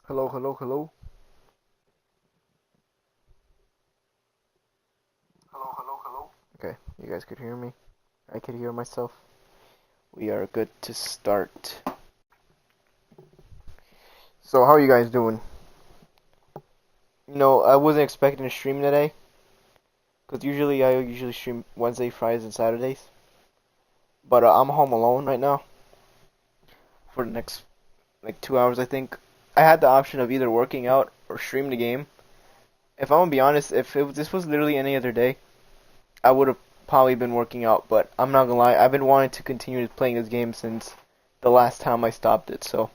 Hello, hello, hello. Okay, you guys could hear me. I could hear myself. We are good to start. So, how are you guys doing? I wasn't expecting to stream today, because I usually stream Wednesday, Fridays, and Saturdays. But I'm home alone right now for the next like 2 hours, I think. I had the option of either working out or stream the game. If I'm gonna be honest, if this was literally any other day, I would have probably been working out. But I'm not gonna lie, I've been wanting to continue playing this game since the last time I stopped it. So.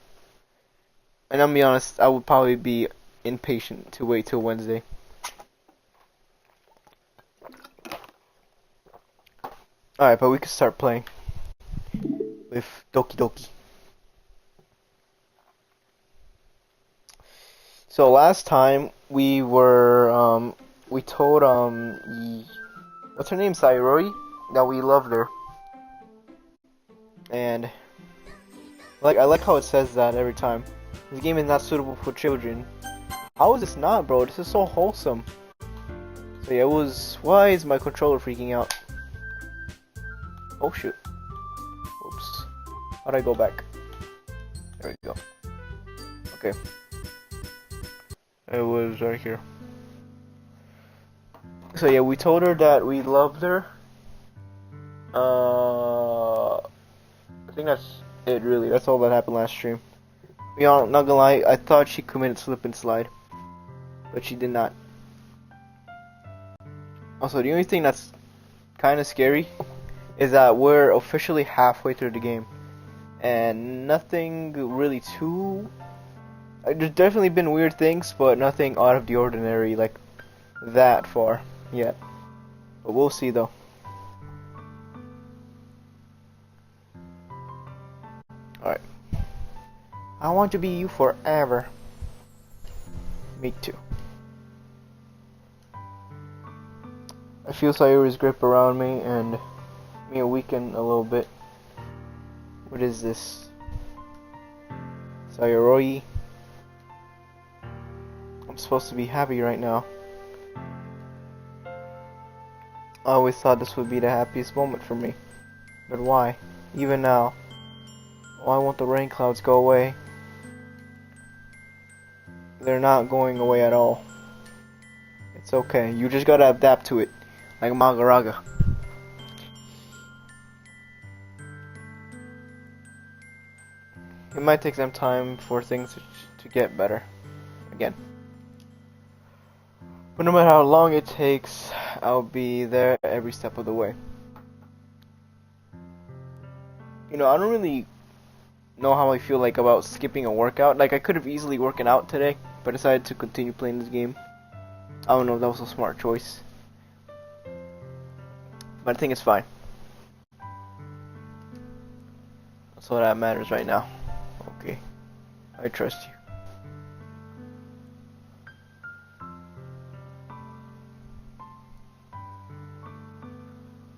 And I'm gonna be honest, I would probably be impatient to wait till Wednesday. Alright, but we can start playing with Doki Doki. So last time we told what's her name, Sayori, that we loved her. And I like how it says that every time. This game is not suitable for children. How is this not, bro? This is so wholesome. So yeah, why is my controller freaking out? Oh shoot. Oops. How'd I go back? There we go. Okay. It was right here. So yeah, we told her that we loved her. I think that's it really. That's all that happened last stream. Not gonna lie, I thought she committed slip and slide. But she did not. Also, the only thing that's kinda scary is that we're officially halfway through the game. And nothing really too... There's definitely been weird things, but nothing out of the ordinary like that far yet. But we'll see though. Alright. I want to be you forever. Me too. I feel Sayori's grip around me and me weaken a little bit. What is this? Sayori. I'm supposed to be happy right now. I always thought this would be the happiest moment for me. But why? Even now. Why won't the rain clouds go away? They're not going away at all. It's okay. You just gotta adapt to it. Like Magaraga. It might take some time for things to get better. Again. But no matter how long it takes, I'll be there every step of the way. I don't really know how I feel like about skipping a workout. Like, I could have easily worked out today, but decided to continue playing this game. I don't know if that was a smart choice. But I think it's fine. That's all that matters right now. Okay. I trust you.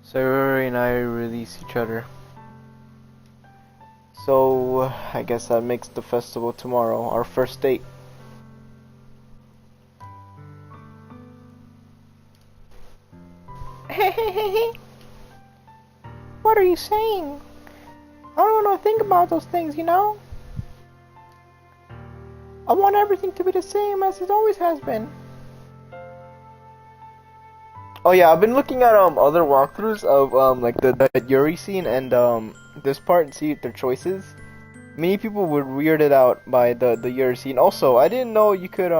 Sayori and I release each other. So, I guess that makes the festival tomorrow our first date. What are you saying? I don't want to think about those things, I want everything to be the same as it always has been. Oh yeah, I've been looking at other walkthroughs of like the Yuri scene and this part and see their choices. Many people were weirded out by the Yuri scene. Also, I didn't know you could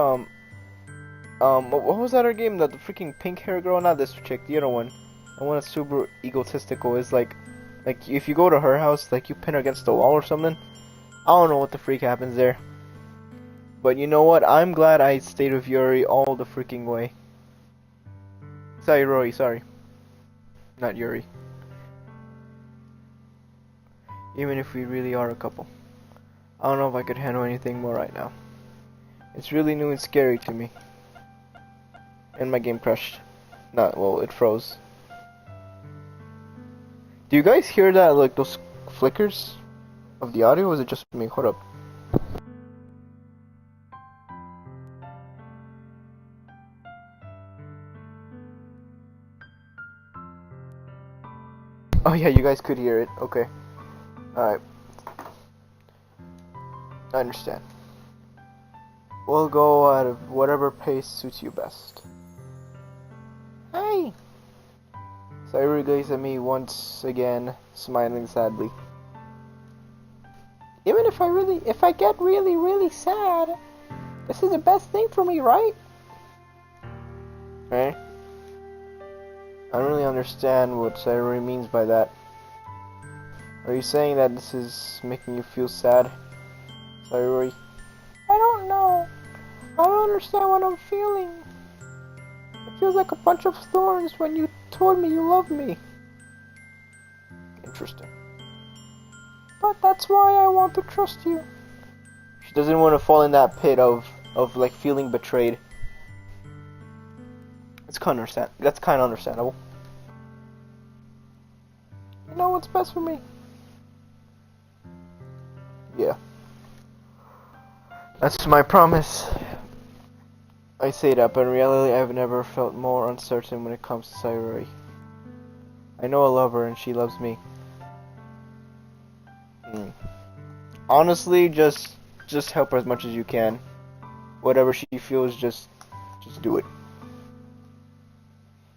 what was that other game? The freaking pink hair girl, not this chick, the other one. The one that's super egotistical is like if you go to her house, like you pin her against the wall or something. I don't know what the freak happens there. But you know what? I'm glad I stayed with Yuri all the freaking way. Sayori, sorry. Not Yuri. Even if we really are a couple. I don't know if I could handle anything more right now. It's really new and scary to me. And my game crashed. Well, it froze. Do you guys hear that, like, those flickers of the audio, or is it just me? Hold up. yeah, you guys could hear it. Okay. Alright. I understand. We'll go at whatever pace suits you best. Hey! Sayuri gazed at me once again, smiling sadly. Even if I get really sad, this is the best thing for me, right? Eh? I don't really understand what Sayuri means by that. Are you saying that this is making you feel sad, Sayuri? I don't know. I don't understand what I'm feeling. It feels like a bunch of thorns when you told me you love me. Interesting. But that's why I want to trust you. She doesn't want to fall in that pit of like feeling betrayed. That's kind of understandable. You know what's best for me. Yeah. That's my promise. I say that, but in reality I've never felt more uncertain when it comes to Sayuri. I know I love her and she loves me. Honestly, just help her as much as you can. Whatever she feels, just do it.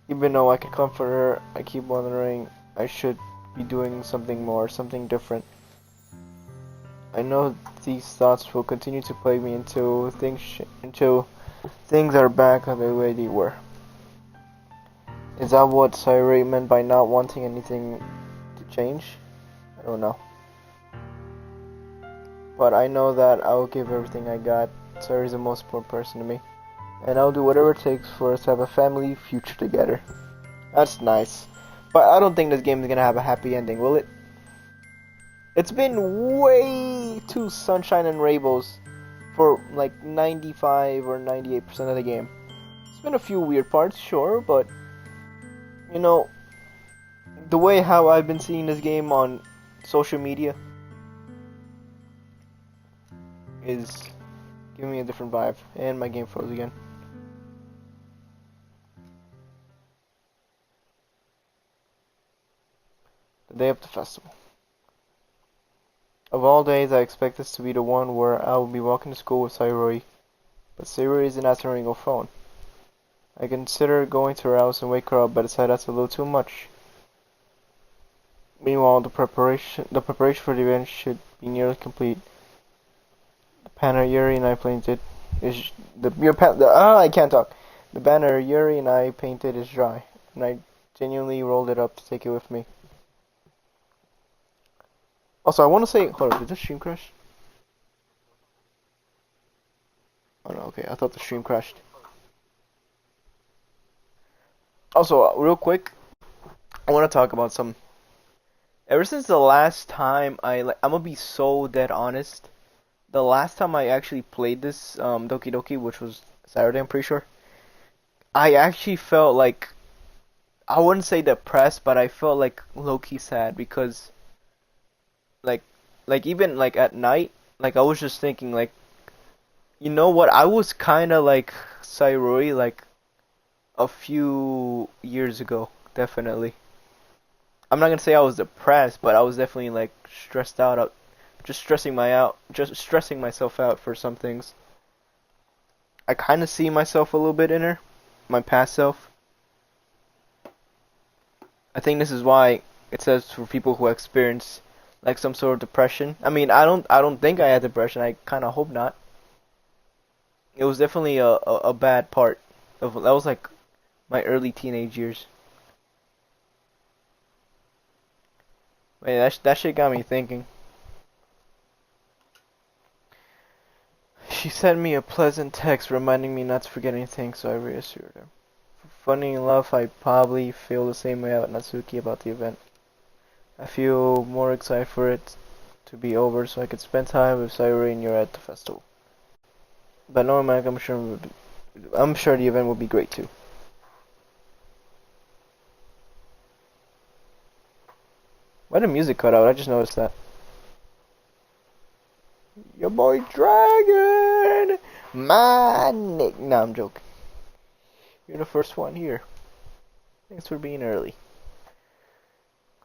Even though I can comfort her, I keep wondering I should be doing something more, something different. I know these thoughts will continue to plague me until things are back on the way they were. Is that what Sayuri meant by not wanting anything to change? I don't know. But I know that I'll give everything I got. Sayuri's the most important person to me. And I'll do whatever it takes for us to have a family future together. That's nice. But I don't think this game is gonna have a happy ending, will it? It's been way too sunshine and rainbows for like 95 or 98% of the game. It's been a few weird parts, sure, but you know, the way how I've been seeing this game on social media is giving me a different vibe, and my game froze again. The day of the festival. Of all days, I expect this to be the one where I will be walking to school with Sayuri, but Sayuri isn't answering her phone. I consider going to her house and wake her up, but decide that's a little too much. Meanwhile, the preparation for the event should be nearly complete. The banner Yuri and I painted is I can't talk. The banner Yuri and I painted is dry, and I genuinely rolled it up to take it with me. Also, I want to say, hold on, did the stream crash? Oh no, okay, I thought the stream crashed. Also, real quick, I want to talk about some. Ever since the last time I'm gonna be so dead honest. The last time I actually played this Doki Doki, which was Saturday, I'm pretty sure, I actually felt like, I wouldn't say depressed, but I felt like low-key sad because like even like at night, like I was just thinking like, you know what, I was kind of like Sayuri like a few years ago, definitely. I'm not gonna say I was depressed, but I was definitely like stressed out, just stressing myself out for some things. I kind of see myself a little bit in her, my past self. I think this is why it says for people who experience like some sort of depression. I mean, I don't think I had depression. I kind of hope not. It was definitely a bad part of that was like my early teenage years. Man, that shit got me thinking. She sent me a pleasant text reminding me not to forget anything, so I reassured her. Funny enough, I probably feel the same way about Natsuki about the event. I feel more excited for it to be over so I could spend time with Sayuri and Yura at the festival. But knowing Mike, I'm sure the event will be great too. Why did the music cut out? I just noticed that. Your boy Dragon! My nick. Nah, I'm joking. You're the first one here. Thanks for being early.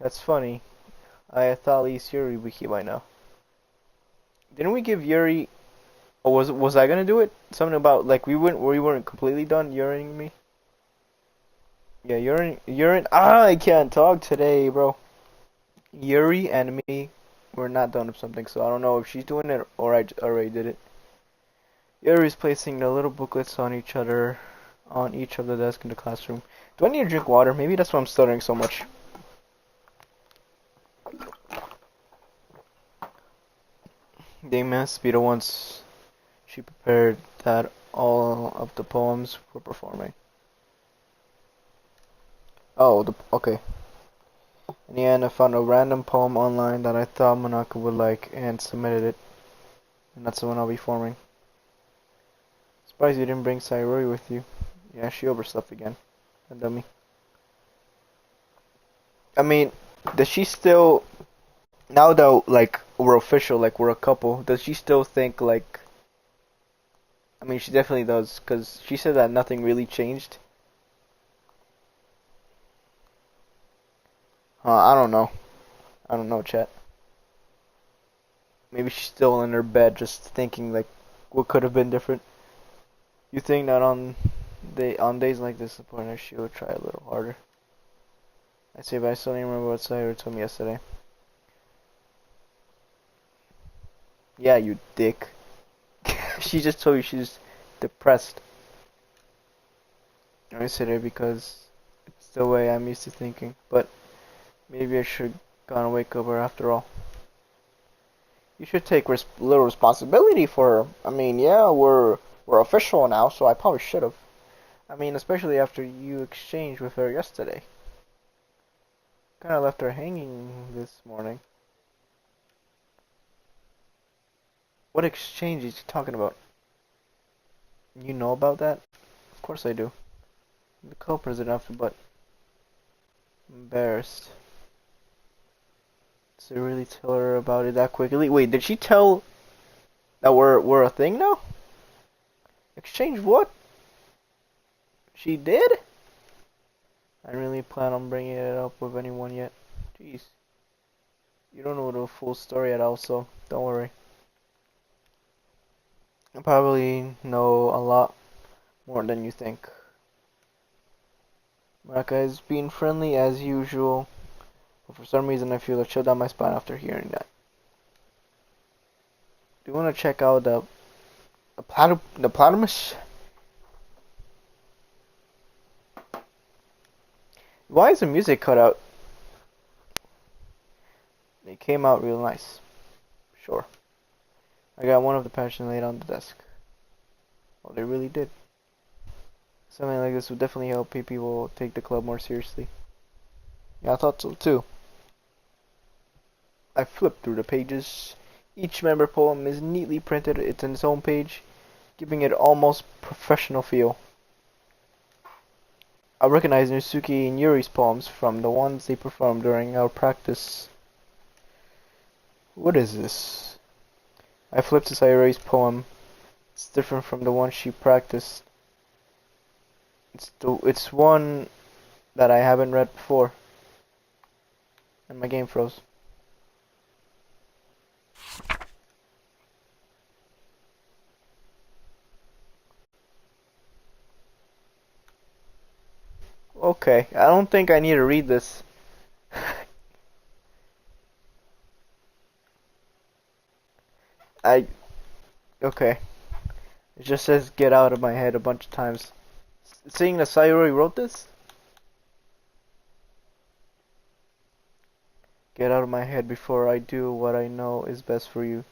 That's funny. I thought at least Yuri wiki by now. Didn't we give Yuri? Or was I gonna do it? Something about like we weren't completely done urinating me. Yeah, urine. I can't talk today, bro. Yuri and me, we're not done with something, so I don't know if she's doing it or I already did it. Yuri's placing the little booklets on each of the desks in the classroom. Do I need to drink water? Maybe that's why I'm stuttering so much. They must be the ones she prepared that all of the poems were performing. Oh, okay. In the end, I found a random poem online that I thought Monaco would like and submitted it. And that's the one I'll be forming. Surprised you didn't bring Sayori with you. Yeah, she overslept again. A dummy. I mean, does she still, now that like we're official, like we're a couple, does she still think like, I mean, she definitely does, because she said that nothing really changed. I don't know. I don't know, chat. Maybe she's still in her bed just thinking like what could have been different. You think that on days like this, the partner she would try a little harder. I say, but I still don't remember what Sayori told me yesterday. Yeah, you dick. She just told you she's depressed. I said it because it's the way I'm used to thinking. But maybe I should go and wake up her after all. You should take little responsibility for her. I mean, yeah, we're official now, so I probably should have. I mean, especially after you exchanged with her yesterday. Kind of left her hanging this morning. What exchange is he talking about? You know about that? Of course I do. I'm the co-president after, but embarrassed. Did I really tell her about it that quickly? Wait, did she tell that we're a thing now? Exchange what? She did? I didn't really plan on bringing it up with anyone yet. Jeez. You don't know the full story yet also. Don't worry. I probably know a lot more than you think. Maraka is being friendly as usual, but for some reason I feel a chill down my spine after hearing that. Do you want to check out the platypus? Why is the music cut out? It came out real nice. Sure. I got one of the patches laid on the desk. Oh, they really did. Something like this would definitely help people take the club more seriously. Yeah, I thought so too. I flipped through the pages. Each member poem is neatly printed. It's in its own page, giving it almost professional feel. I recognize Nusuke and Yuri's poems from the ones they performed during our practice. What is this? I flipped to Sayori's poem. It's different from the one she practiced. It's one that I haven't read before. And my game froze. Okay, I don't think I need to read this. I okay. It just says get out of my head a bunch of times. Seeing that Sayori wrote this? Get out of my head before I do what I know is best for you.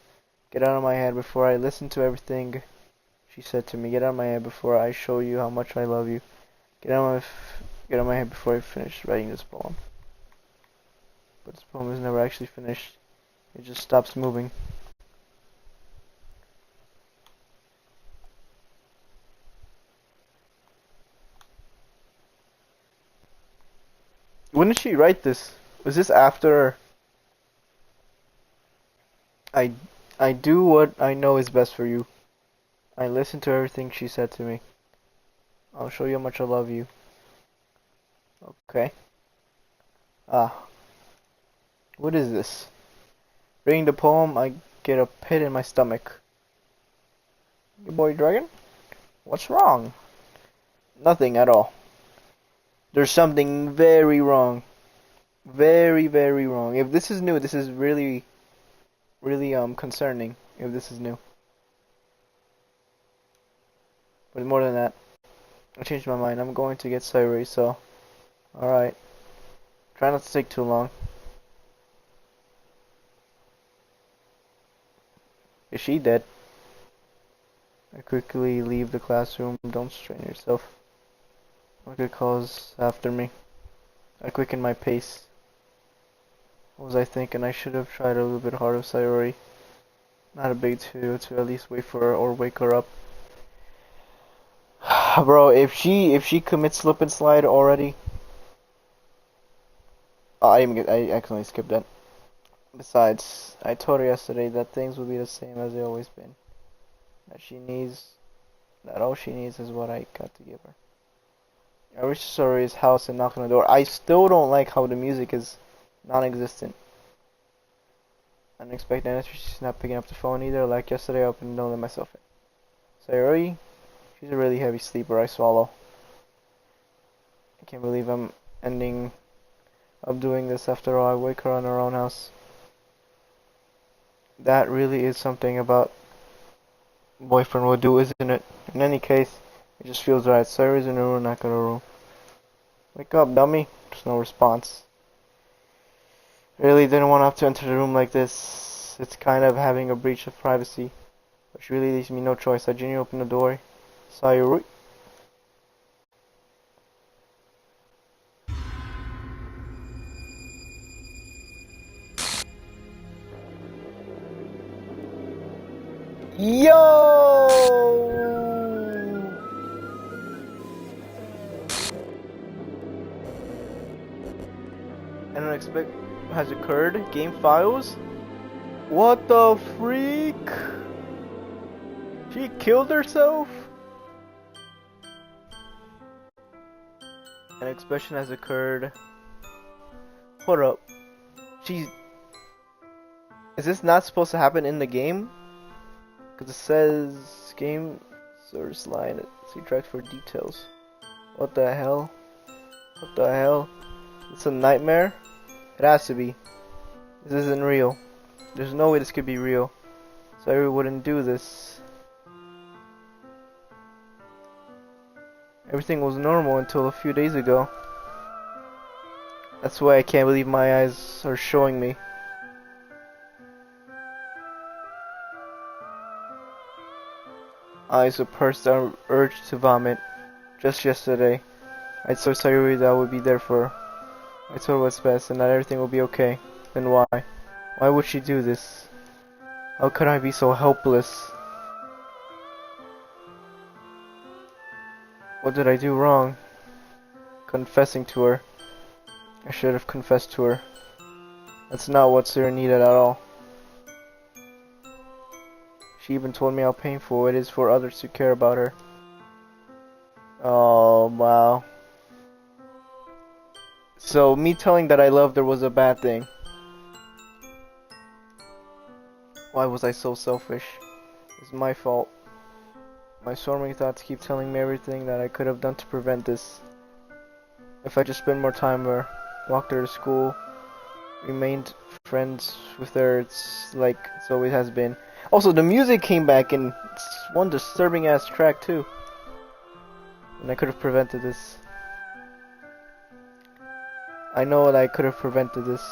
Get out of my head before I listen to everything she said to me. Get out of my head before I show you how much I love you. Get out of my head before I finish writing this poem. But this poem is never actually finished. It just stops moving. When did she write this? Was this after I I do what I know is best for you. I listen to everything she said to me. I'll show you how much I love you. Okay. Ah. What is this? Reading the poem, I get a pit in my stomach. You boy dragon? What's wrong? Nothing at all. There's something very wrong. Very, very wrong. If this is new, this is really, really concerning. If this is new. But more than that, I changed my mind. I'm going to get Sayuri, so alright. Try not to take too long. Is she dead? I quickly leave the classroom. Don't strain yourself. Good calls after me. I quicken my pace. What was I thinking? I should have tried a little bit harder, Sayori. Not a big deal to at least wait for her or wake her up. Bro, if she commits slip and slide already, I accidentally skipped that. Besides, I told her yesterday that things will be the same as they always been. That all she needs is what I got to give her. I reach Sayori's house and knock on the door. I still don't like how the music is non-existent. Unexpected answer. She's not picking up the phone either. Like yesterday, I opened the door and let myself in. Sayori? She's a really heavy sleeper. I swallow. I can't believe I'm ending up doing this after all. I wake her in her own house. That really is something about boyfriend would do, isn't it? In any case, it just feels right. Sayori's in her room, not in her room. Wake up, dummy. There's no response. Really didn't want to have to enter the room like this. It's kind of having a breach of privacy. Which really leaves me no choice. I genuinely open the door. Sayori. Yo! An unexpected has occurred. Game files. What the freak? She killed herself? An expression has occurred. Hold up. Is this not supposed to happen in the game? Because it says game source line. See track for details. What the hell? What the hell? It's a nightmare? It has to be. This isn't real. There's no way this could be real. Sayori wouldn't do this. Everything was normal until a few days ago. That's why I can't believe my eyes are showing me. Eyes were pursed down, urged to vomit. Just yesterday, I told Sayori that I would be there for her. I told her what's best and that everything will be okay. Then why? Why would she do this? How could I be so helpless? What did I do wrong? Confessing to her. I should have confessed to her. That's not what Sarah needed at all. She even told me how painful it is for others to care about her. Oh, wow. So, me telling that I loved her was a bad thing. Why was I so selfish? It's my fault. My swarming thoughts keep telling me everything that I could have done to prevent this. If I just spent more time with her, walked her to school, remained friends with her, it's like it's always has been. Also, the music came back and it's one disturbing ass track too. And I could have prevented this. I know that I could have prevented this.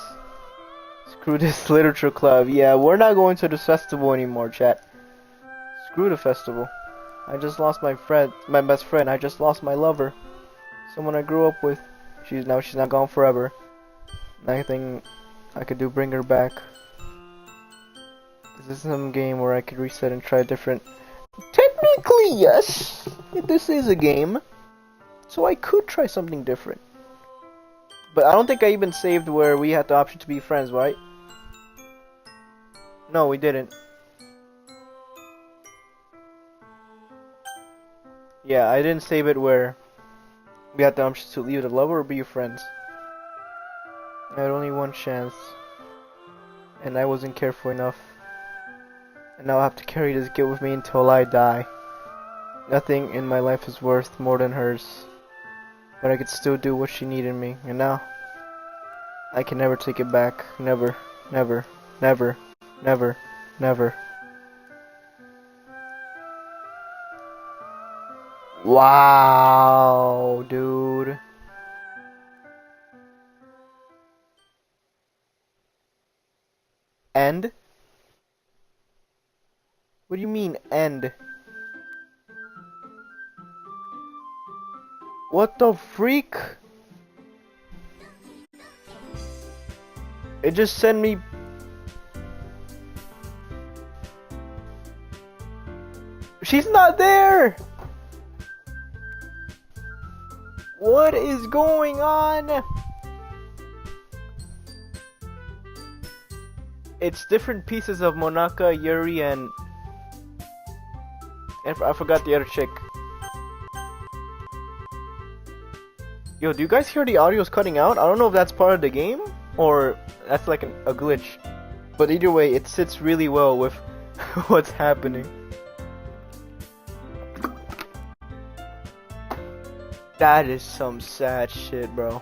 Screw this literature club. Yeah, we're not going to this festival anymore, chat. Screw the festival. I just lost my friend, my best friend. I just lost my lover. Someone I grew up with. She's not gone forever. Nothing I could do bring her back. This is some game where I could reset and try different. Technically, yes. This is a game. So I could try something different. But I don't think I even saved where we had the option to be friends, right? No, we didn't. Yeah, I didn't save it where we had the option to leave the lover or be your friends. I had only one chance. and I wasn't careful enough. And now I have to carry this guilt with me until I die. Nothing in my life is worth more than hers. But I could still do what she needed me, and now I can never take it back. Never, never, never, never, never. Wow, dude. End? What do you mean, end? What the freak? It just sent me... She's not there! What is going on? It's different pieces of Monaka, Yuri, and I forgot the other chick. Yo, do you guys hear the audio's cutting out? I don't know if that's part of the game or that's like a glitch. But either way, it sits really well with what's happening. That is some sad shit, bro.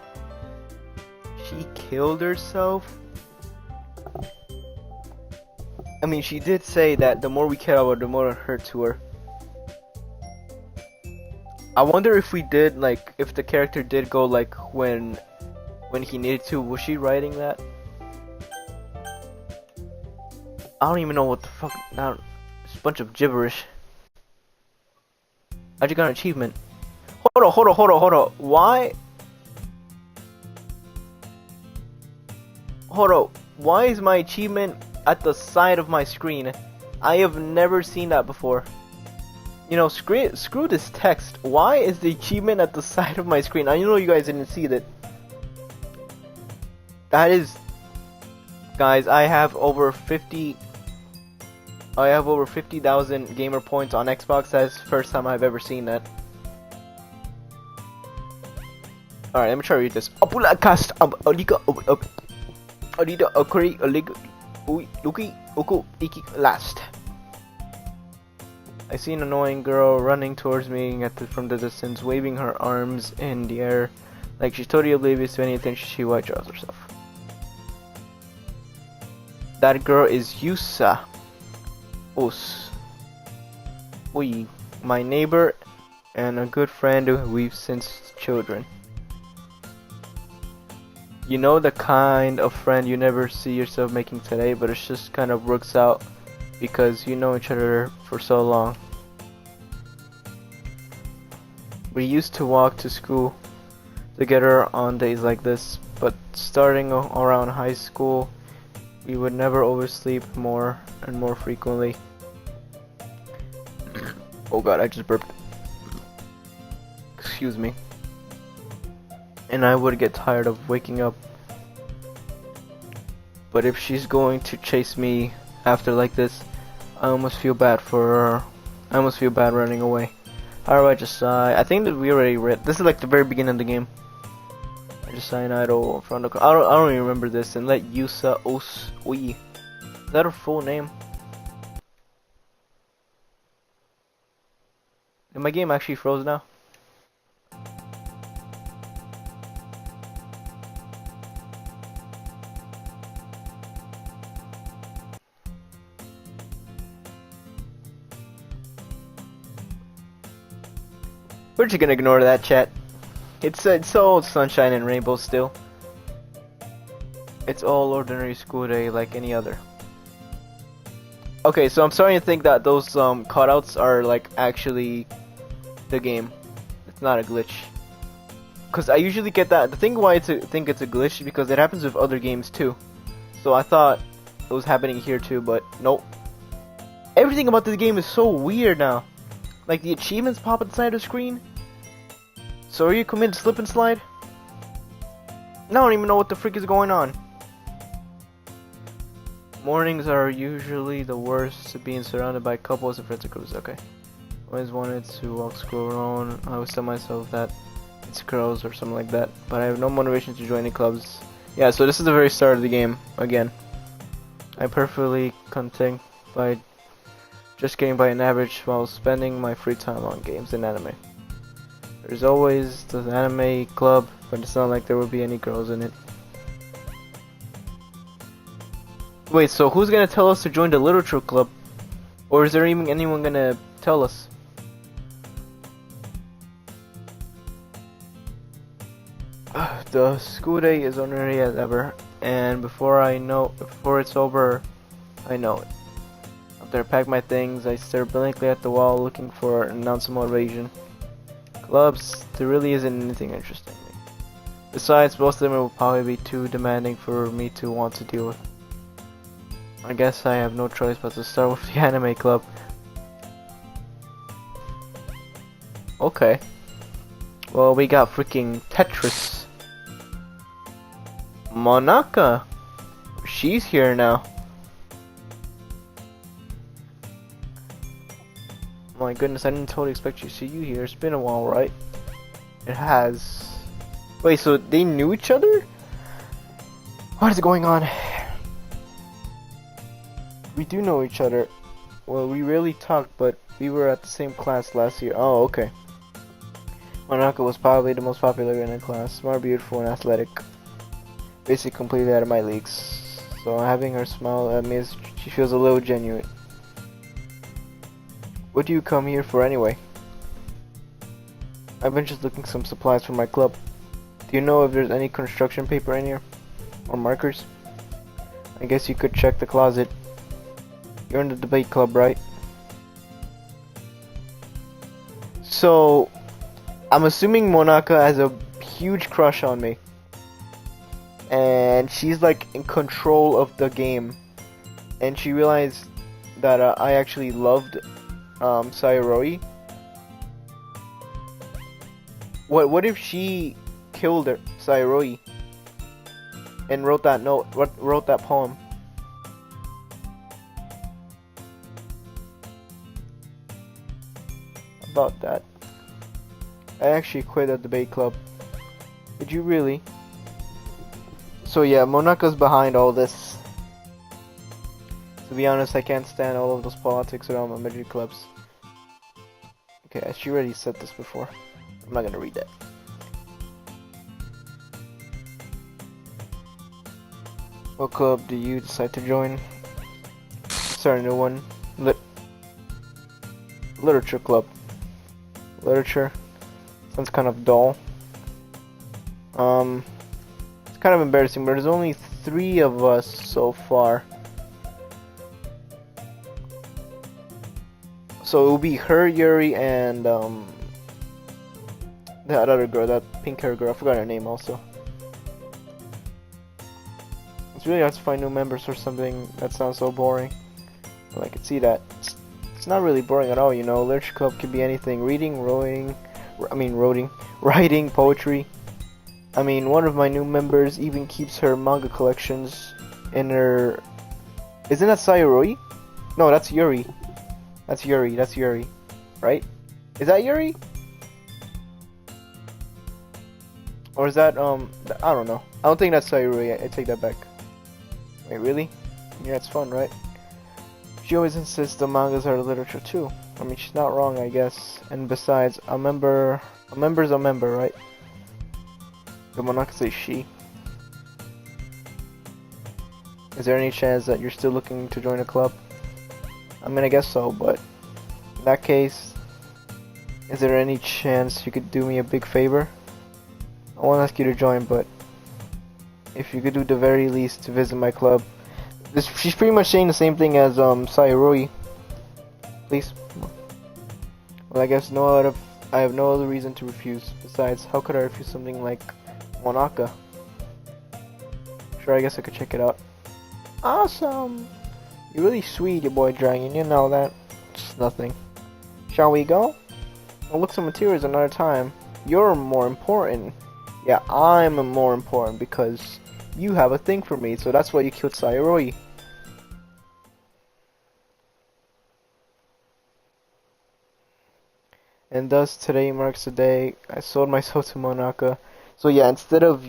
She killed herself? I mean, she did say that the more we care about her, the more it hurt to her. I wonder if we did, like, if the character did go, like, when he needed to. Was she writing that? I don't even know what the fuck. Now, it's a bunch of gibberish. I just got an achievement. Hold on. Why? Hold on. Why is my achievement at the side of my screen? I have never seen that before. You know, screw this text. Why is the achievement at the side of my screen? I know you guys didn't see that. That is, guys. I have over 50. I have over 50,000 gamer points on Xbox. That's the first time I've ever seen that. All right, let me try to read this. Apulakast alika alida okuri aliga luki uku iki last. I see an annoying girl running towards me from the distance, waving her arms in the air like she's totally oblivious to anything. She white draws herself. That girl is Yusa. We, my neighbor and a good friend who we've since children. You know, the kind of friend you never see yourself making today, but it just kind of works out because you know each other for so long. We used to walk to school together on days like this, but starting around high school, we would never oversleep more and more frequently. Oh god, I just burped. Excuse me. And I would get tired of waking up. But if she's going to chase me after like this, I almost feel bad for her. I almost feel bad running away. How do I just sigh? I think that we already read. This is like the very beginning of the game. I just sigh an idol from the. I don't even remember this. And let Yusa Ui. Is that her full name? And my game actually froze now. We're just gonna ignore that, chat. It's all sunshine and rainbows still. It's all ordinary school day like any other. Okay, so I'm starting to think that those cutouts are like actually the game. It's not a glitch. Cause I usually get that. The thing why I think it's a glitch is because it happens with other games too. So I thought it was happening here too, but nope. Everything about this game is so weird now. Like the achievements pop at the side of the screen. So are you committed to slip and slide? Now I don't even know what the frick is going on. Mornings are usually the worst, being surrounded by couples and friends and groups. Okay. Always wanted to walk school alone. I always tell myself that it's girls or something like that. But I have no motivation to join any clubs. Yeah, so this is the very start of the game again. I'm perfectly content by just getting by an average while spending my free time on games and anime. There's always the anime club, but it's not like there will be any girls in it. Wait, so who's gonna tell us to join the literature club? Or is there even anyone gonna tell us? The school day is ordinary as ever, and before it's over, I know it. After I pack my things, I stare blankly at the wall looking for an ounce of motivation. Clubs, there really isn't anything interesting. Besides, most of them will probably be too demanding for me to want to deal with. I guess I have no choice but to start with the anime club. Okay. Well, we got freaking Tetris. Monaka. She's here now. My goodness, I didn't totally expect to see you here. It's been a while, right? It has. Wait, so they knew each other? What is going on? We do know each other. Well, we rarely talk, but we were at the same class last year. Oh, okay. Monaka was probably the most popular in the class. Smart, beautiful, and athletic. Basically completely out of my leagues. So having her smile at me, she feels a little genuine. What do you come here for anyway? I've been just looking some supplies for my club. Do you know if there's any construction paper in here? Or markers? I guess you could check the closet. You're in the debate club, right? So, I'm assuming Monaka has a huge crush on me. And she's like in control of the game. And she realized that I actually loved Sayori. What if she killed her, Sayori, and wrote that note, wrote that poem? About that. I actually quit the debate club. Did you really? So yeah, Monaka's behind all this. To be honest, I can't stand all of those politics around my midget clubs. Okay, she already said this before. I'm not gonna read that. What club do you decide to join? Start a new one. Literature club. Literature. Sounds kind of dull. It's kind of embarrassing, but there's only 3 of us so far. So it will be her, Yuri, and that other girl, that pink hair girl. I forgot her name also. It's really hard to find new members or something. That sounds so boring. Well, I could see that. It's not really boring at all, you know. Literature club could be anything: reading, writing, poetry. I mean, one of my new members even keeps her manga collections in her. Isn't that Sayori? No, that's Yuri. That's Yuri, right? Is that Yuri? Or is that, I don't know. I don't think that's Sayuri, I take that back. Wait, really? Yeah, it's fun, right? She always insists the mangas are literature too. I mean, she's not wrong, I guess. And besides, a member's a member, right? I'm not gonna say she. Is there any chance that you're still looking to join a club? I mean, I guess so, but in that case, is there any chance you could do me a big favor? I won't ask you to join, but if you could do the very least to visit my club. She's pretty much saying the same thing as Sayori. Please. Well, I guess I have no other reason to refuse. Besides, how could I refuse something like Monaka? Sure, I guess I could check it out. Awesome! You're really sweet, your boy Dragon, you know that. Just nothing. Shall we go? I'll look some materials another time. You're more important. Yeah, I'm more important because you have a thing for me, so that's why you killed Sayori. And thus, today marks the day I sold myself to Monaka. So yeah, instead of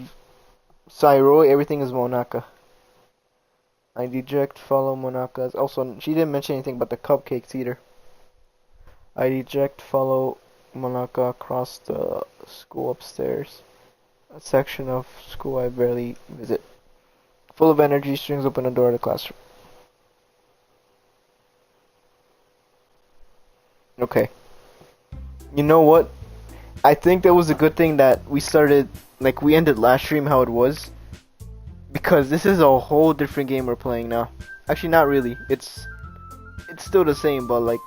Sayori, everything is Monaka. I deject, follow Monaka's. Also, she didn't mention anything about the cupcakes either. I eject, follow Monaka across the school upstairs. A section of school I barely visit. Full of energy, strings open the door of the classroom. Okay. You know what? I think that was a good thing that we started, like we ended last stream how it was. Because this is a whole different game we're playing now. Actually, not really. It's still the same, but like,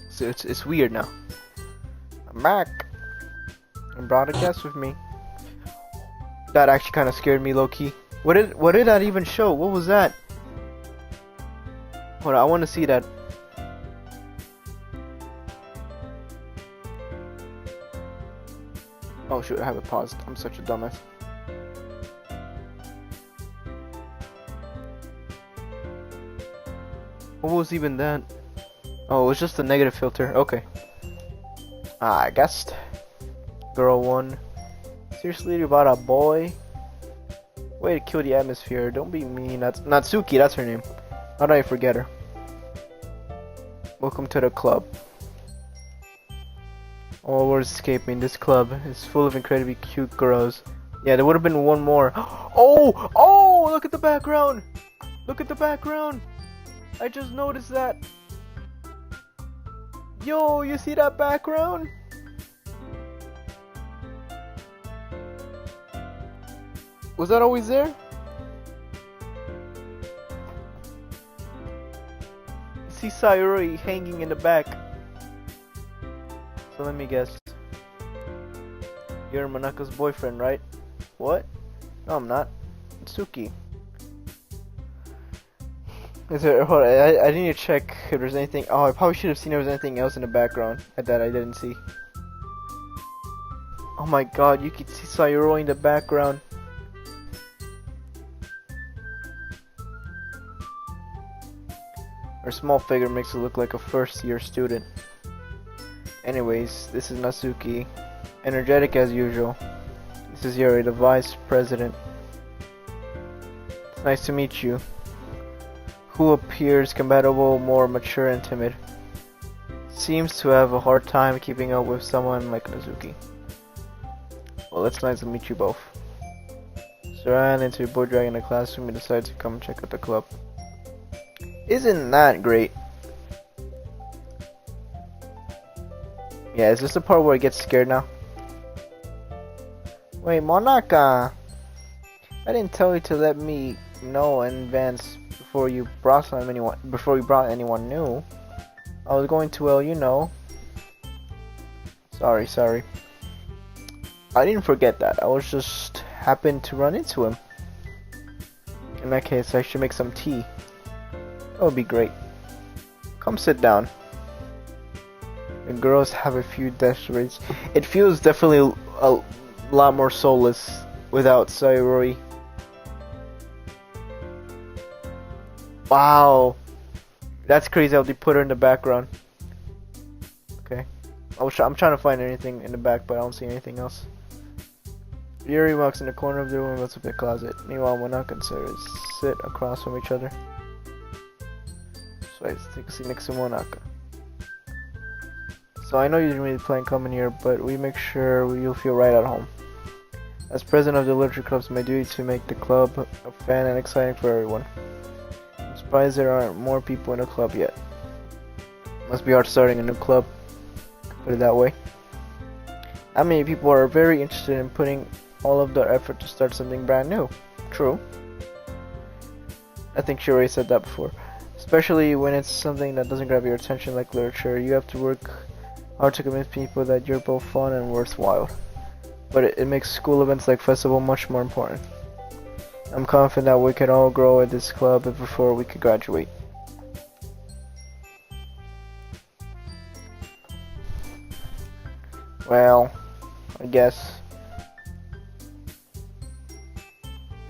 so it's weird now. I'm back. I brought a guest with me. That actually kind of scared me, low key. What did that even show? What was that? Hold on, I want to see that. Oh shoot, I have it paused. I'm such a dumbass. What was even that? Oh, it was just a negative filter. Okay. I guessed. Girl 1. Seriously, you about a boy? Way to kill the atmosphere. Don't be mean. That's Natsuki, that's her name. How did I forget her? Welcome to the club. All words escape me. This club is full of incredibly cute girls. Yeah, there would have been one more. Oh! Oh! Look at the background! Look at the background! I just noticed that. Yo, you see that background? Was that always there? You see Sayuri hanging in the back. So let me guess. You're Monaka's boyfriend, right? What? No, I'm not. It's Suki. Is there, hold on, I need to check if there's anything. Oh, I probably should have seen if there was anything else in the background that I didn't see. Oh my god, you can see Sayuri in the background. Her small figure makes it look like a first-year student. Anyways, this is Natsuki. Energetic as usual. This is Yuri, the vice president. It's nice to meet you. Who appears compatible, more mature and timid. Seems to have a hard time keeping up with someone like Natsuki. Well, it's nice to meet you both. So I ran into a boy dragging in the classroom and decided to come check out the club. Isn't that great? Yeah, is this the part where I get scared now? Wait, Monaka! I didn't tell you to let me know in advance before you brought anyone new. I was going to, well, you know. Sorry. I didn't forget that. I was just happened to run into him. In that case, I should make some tea. That would be great. Come sit down. The girls have a few desperate. It feels definitely a lot more soulless without Sayuri. Wow, that's crazy how they put her in the background. Okay, I'm trying to find anything in the back, but I don't see anything else. Yuri walks in the corner of the room and looks at the closet. Meanwhile, Monaka and Sayuri sit across from each other. So I take a seat next to Monaka. So I know you didn't really plan coming here, but we make sure you'll feel right at home. As president of the literature club, it's my duty to make the club a fun and exciting for everyone. I'm surprised there aren't more people in the club yet. Must be hard starting a new club, put it that way. How many people are very interested in putting all of their effort to start something brand new? True. I think she already said that before. Especially when it's something that doesn't grab your attention like literature. You have to work hard to convince people that you're both fun and worthwhile. But it makes school events like festival much more important. I'm confident that we can all grow at this club before we could graduate. Well, I guess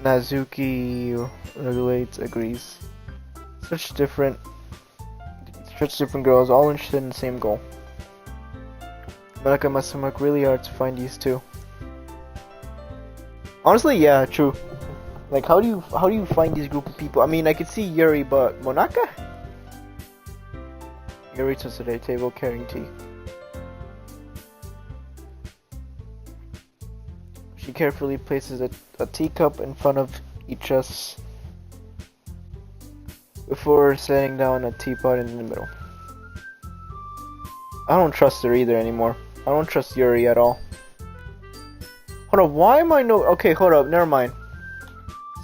Natsuki regulates, agrees. Such different girls, all interested in the same goal. Monaka must have worked really hard to find these two. Honestly, yeah, true. Like, how do you find these group of people? I mean, I could see Yuri, but Monaka? Yuri sits at a table carrying tea. She carefully places a teacup in front of each of us before setting down a teapot in the middle. I don't trust her either anymore. I don't trust Yuri at all. Hold up, why am I no... Okay, hold up, never mind.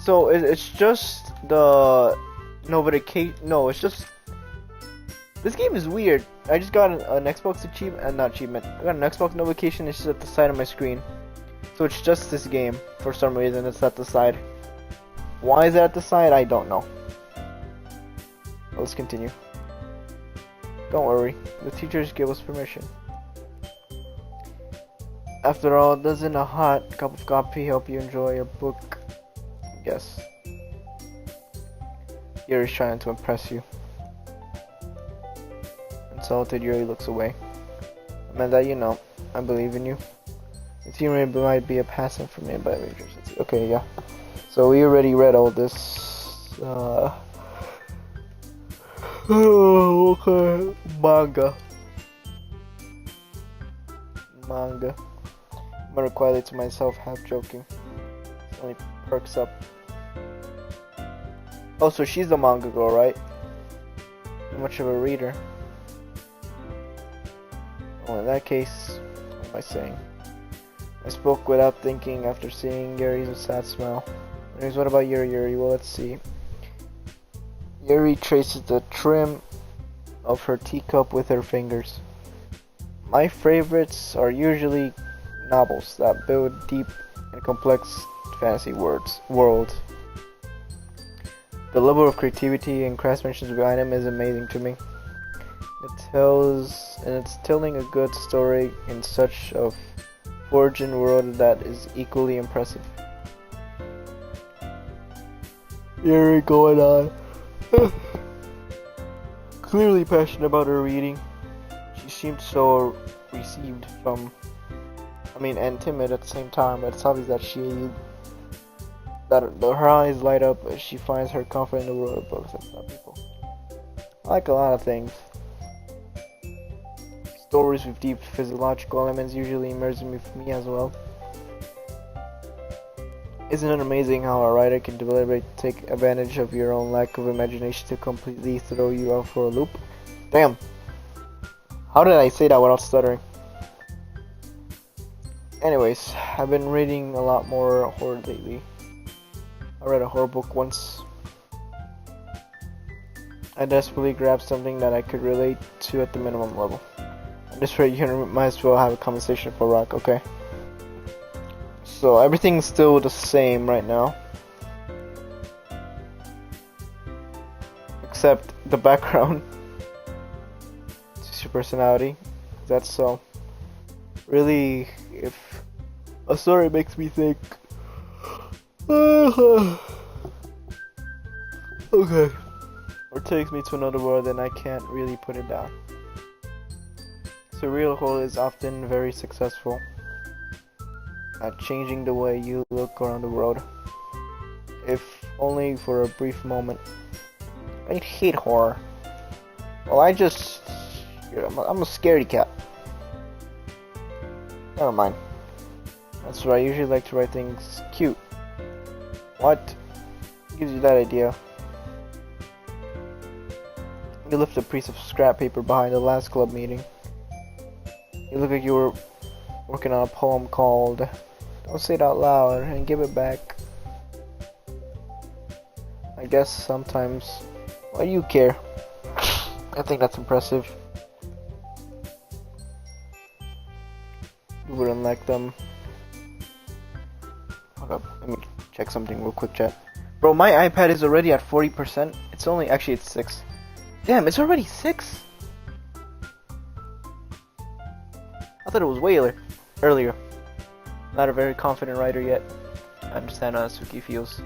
So, it's just the... notification... No, it's just... This game is weird. I just got an Xbox achievement... not achievement. I got an Xbox notification, it's just at the side of my screen. So it's just this game. For some reason, it's at the side. Why is it at the side? I don't know. Let's continue. Don't worry, the teachers gave us permission. After all, doesn't a hot cup of coffee help you enjoy a book? Yes. Yuri's trying to impress you. Insulted, Yuri looks away. Amanda, you know, I believe in you. The theory might be a passing from me by Rangers. Okay, yeah. So we already read all this. Okay. Manga. I muttered quietly to myself, half joking. Only perks up. Oh, so she's the manga girl, right? Not much of a reader. Well, in that case, what am I saying? I spoke without thinking after seeing Yuri's sad smile. Anyways, what about Yuri? Well, let's see. Yuri traces the trim of her teacup with her fingers. My favorites are usually novels that build deep and complex fantasy worlds. The level of creativity and craftsmanship behind them is amazing to me. It's telling a good story in such a forging world that is equally impressive. Yuri going on. Clearly passionate about her reading. She seemed so received from, and timid at the same time, but it's obvious that her eyes light up as she finds her comfort in the world of books and not people. I like a lot of things. Stories with deep physiological elements usually immerse me as well. Isn't it amazing how a writer can deliberately take advantage of your own lack of imagination to completely throw you out for a loop? Damn! How did I say that without stuttering? Anyways, I've been reading a lot more horror lately. I read a horror book once. I desperately grabbed something that I could relate to at the minimum level. At this rate, you might as well have a conversation for rock, okay? So everything's still the same right now, except the background. It's your personality. That's so. Really, if a story makes me think, okay, or takes me to another world, then I can't really put it down. Surreal horror is often very successful at changing the way you look around the world, if only for a brief moment. I hate horror. Well, I'm a scaredy cat. Never mind. That's right, I usually like to write things cute. What gives you that idea? You left a piece of scrap paper behind the last club meeting. You look like you were working on a poem called "Don't Say It Out Loud" and give it back. I guess sometimes. Why do you care? I think that's impressive. You wouldn't like them. Hold up, let me check something real quick, chat. Bro, my iPad is already at 40%. It's 6. Damn, it's already 6? I thought it was way earlier. Not a very confident writer yet. I understand how Suki feels.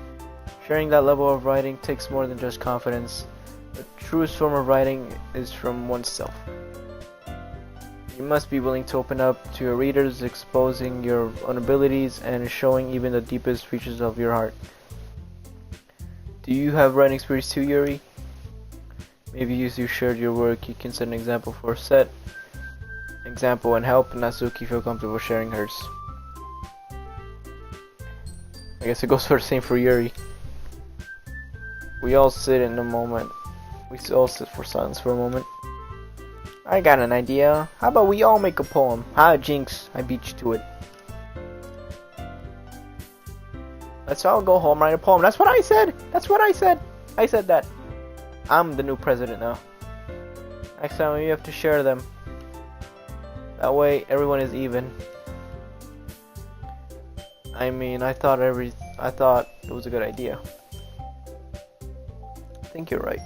Sharing that level of writing takes more than just confidence. The truest form of writing is from oneself. You must be willing to open up to your readers, exposing your own abilities and showing even the deepest features of your heart. Do you have writing experience too, Yuri? Maybe you shared your work, you can set an example for a set. Example and help Natsuki feel comfortable sharing hers. I guess it goes for the same for Yuri. We all sit in a moment. We all sit for silence for a moment. I got an idea. How about we all make a poem? Ah, Jinx, I beat you to it. Let's all go home, write a poem. That's what I said! That's what I said! I said that. I'm the new president now. Next time you have to share them. That way everyone is even. I mean, I thought it was a good idea. I think you're right.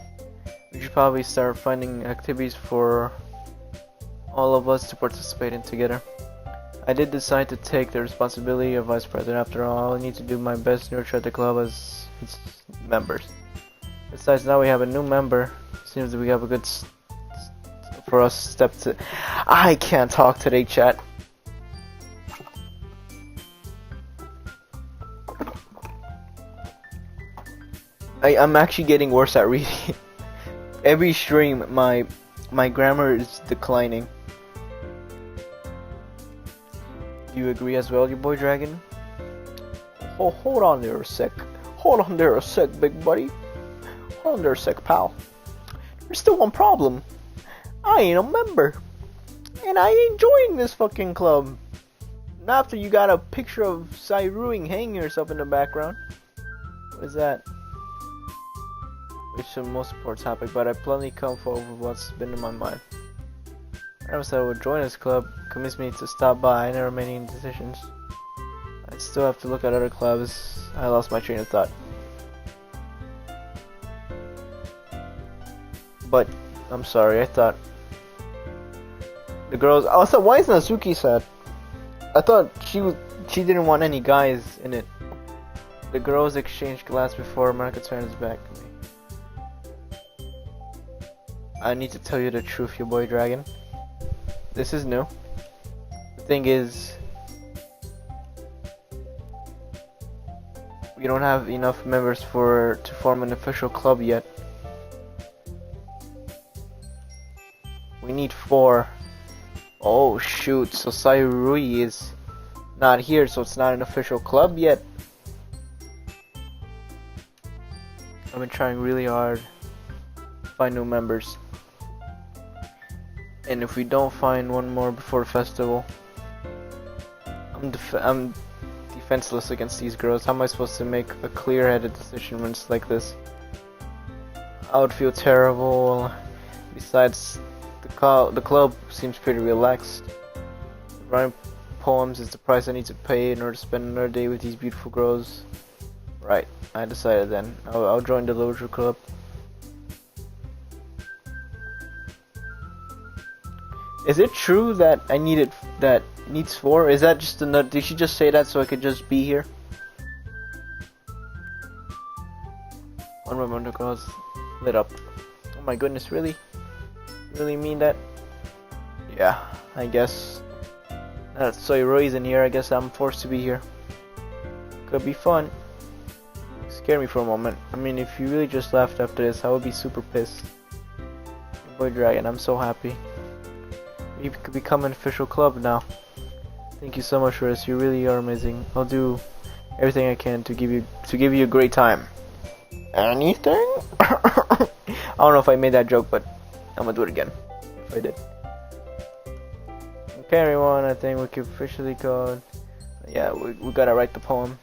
We should probably start finding activities for all of us to participate in together. I did decide to take the responsibility of vice president. After all, I need to do my best to nurture the club as its members. Besides, now we have a new member. Seems that we have a good for us step to. I can't talk today, chat. I'm actually getting worse at reading. Every stream, my grammar is declining. Do you agree as well, your boy Dragon? Oh, hold on there a sec. Hold on there a sec, big buddy. Hold on there a sec, pal. There's still one problem. I ain't a member. And I ain't joining this fucking club. Not after you got a picture of Sairui hanging herself in the background. What is that? It's the most important topic, but I plainly come forward with what's been in my mind. I never said I would join this club. Convinced me to stop by. I never made any decisions. I still have to look at other clubs. I lost my train of thought. But I'm sorry. I thought the girls. Oh, so why is Natsuki sad? I thought she didn't want any guys in it. The girls exchanged glass before Marika turns back to me. I need to tell you the truth, your boy Dragon. This is new. The thing is, we don't have enough members to form an official club yet. We need 4. Oh shoot, so Sairui is not here, so it's not an official club yet. I've been trying really hard to find new members. And if we don't find one more before the festival, I'm defenseless against these girls. How am I supposed to make a clear-headed decision when it's like this? I would feel terrible. Besides, the club seems pretty relaxed. Writing poems is the price I need to pay in order to spend another day with these beautiful girls. Right, I decided then. I'll join the Lojo Club. Is it true that I needs 4? Is that just another? Did she just say that so I could just be here? One moment, the girls lit up. Oh my goodness, really? You really mean that? Yeah, I guess. Now that Soyroi's in here, I guess I'm forced to be here. Could be fun. Scare me for a moment. I mean, if you really just left after this, I would be super pissed. Boy Dragon, I'm so happy. You could become an official club now. Thank you so much for this. You really are amazing. I'll do everything I can to give you a great time. Anything? I don't know if I made that joke, but I'm gonna do it again if I did. Okay, everyone. I think we can officially call. Yeah, we gotta write the poem.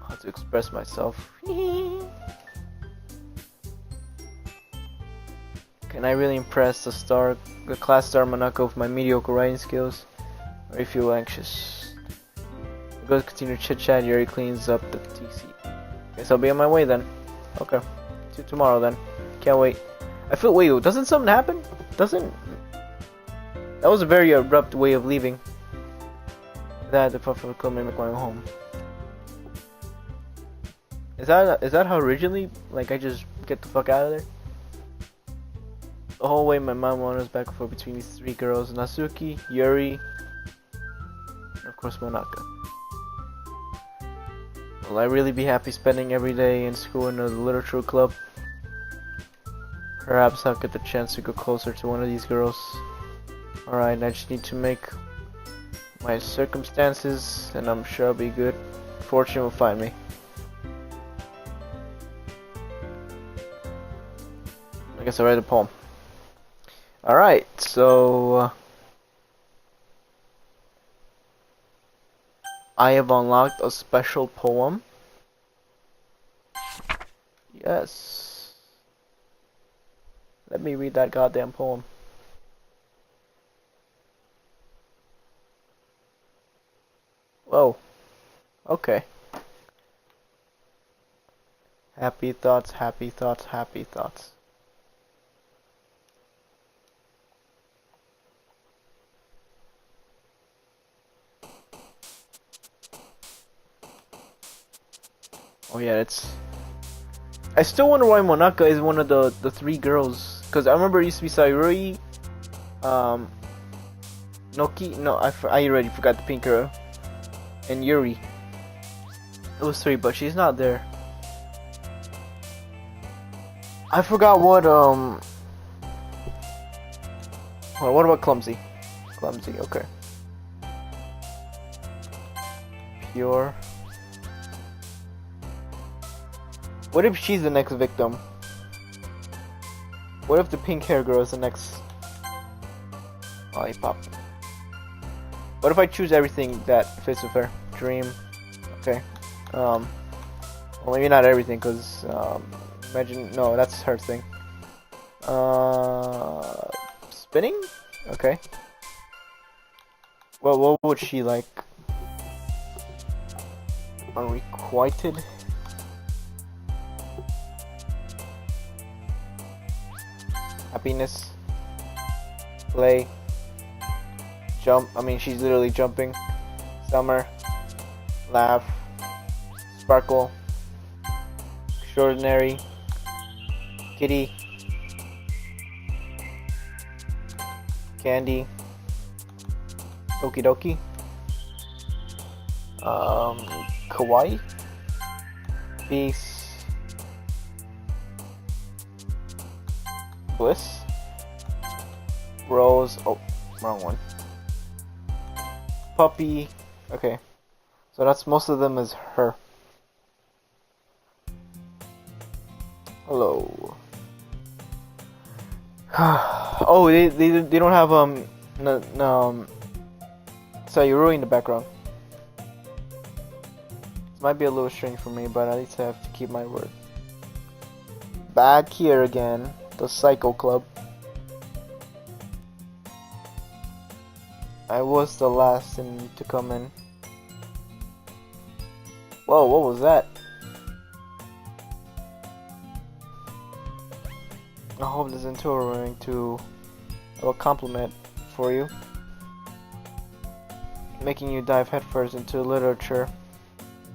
How to express myself. Can I really impress the class star Monaco with my mediocre writing skills? Or you feel anxious? The girls continue to chit chat. Yuri cleans up the TC. Guess I'll be on my way then. Okay. See you tomorrow then. Can't wait. I feel. Wait, doesn't something happen? That was a very abrupt way of leaving. That the puff of the club made me going home. Is that how originally? Like I just get the fuck out of there? The whole way my mind wanders back and forth between these 3 girls, Natsuki, Yuri, and of course Monaka. Will I really be happy spending every day in school in a literature club? Perhaps I'll get the chance to go closer to one of these girls. Alright, I just need to make my circumstances, and I'm sure I'll be good. Fortune will find me. I guess I'll write a poem. Alright, so I have unlocked a special poem. Yes. Let me read that goddamn poem. Whoa. Okay. Happy thoughts, happy thoughts, happy thoughts. Oh yeah, it's... I still wonder why Monaka is one of the three girls. Because I remember it used to be Sayuri, Noki, no, I already forgot the pink girl, and Yuri. It was three, but she's not there. I forgot what about Clumsy? Clumsy, okay. Pure. What if she's the next victim? What if the pink hair girl is the next lollipop? What if I choose everything that fits with her? Dream. Okay. Well, maybe not everything, cause imagine, no, that's her thing. Spinning? Okay. Well, what would she like? Unrequited? Happiness. Play. Jump. I mean, she's literally jumping. Summer. Laugh. Sparkle. Extraordinary. Kitty. Candy. Doki Doki. Kawaii. Peace. Bliss. Rose. Oh, wrong one. Puppy. Okay. So that's most of them is her. Hello. Oh, they don't have Sayuri in the background. This might be a little strange for me, but at least I have to keep my word. Back here again, the Psycho Club. I was the last to come in. Whoa, what was that? I hope this isn't touring to have a compliment for you. Making you dive headfirst into literature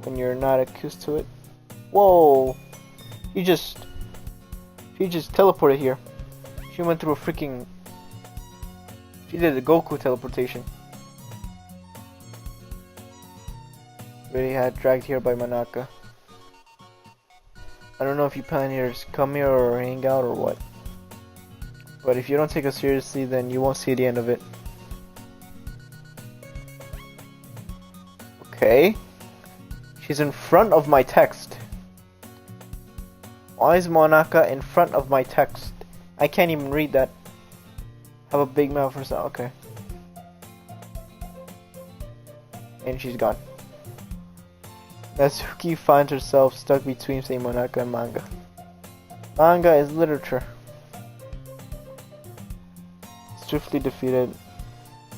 when you're not accused to it. Whoa! She just teleported here. She went through a freaking... She did a Goku teleportation. Really had dragged here by Manaka. I don't know if you plan here to come here or hang out or what. But if you don't take us seriously, then you won't see the end of it. Okay. She's in front of my text. Why is Monaka in front of my text? I can't even read that. Have a big mouth or something. Okay. And she's gone. Natsuki finds herself stuck between say Monaka and manga. Manga is literature. Swiftly defeated.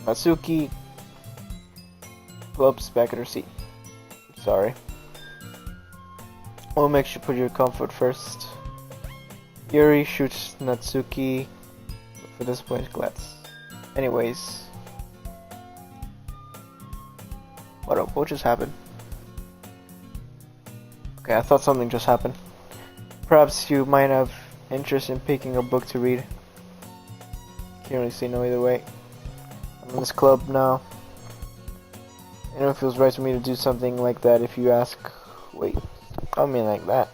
Natsuki flops back at her seat. Sorry. What makes you put your comfort first? Yuri shoots Natsuki for this point glance. Anyways. What up? What just happened? Okay, I thought something just happened. Perhaps you might have interest in picking a book to read. Can't really say no either way. I'm in this club now. I know it feels right for me to do something like that if you ask Wait, I mean like that.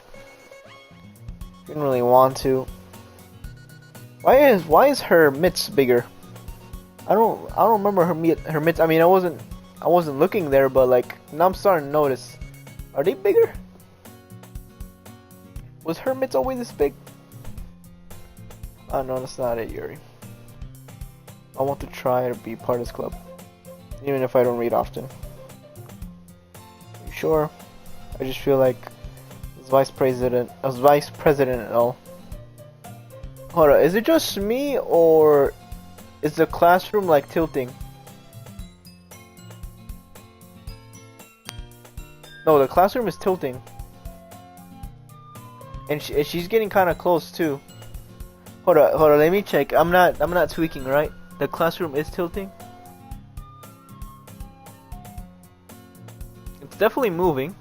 Didn't really want to. Why is her mitts bigger? I don't remember her mitts. I mean, I wasn't looking there, but like now I'm starting to notice. Are they bigger? Was her mitts always this big? Oh no, that's not it, Yuri. I want to try to be part of this club, even if I don't read often. You sure? I just feel like as vice president and all. Hold on, is it just me or is the classroom like tilting? No, the classroom is tilting, and she's getting kind of close too. Hold on, let me check. I'm not tweaking, right? The classroom is tilting. It's definitely moving,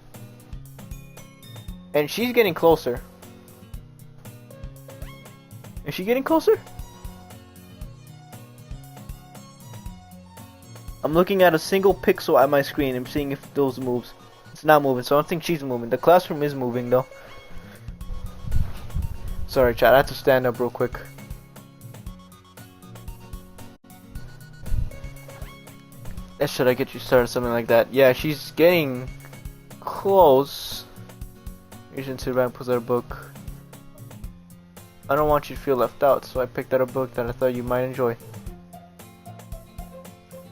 and she's getting closer. Is she getting closer? I'm looking at a single pixel at my screen and seeing if those moves. It's not moving, so I don't think she's moving. The classroom is moving though. Sorry, chat. I have to stand up real quick. Should I get you started? Something like that. Yeah, she's getting close. Agent Sudan pulls out a book. I don't want you to feel left out, so I picked out a book that I thought you might enjoy.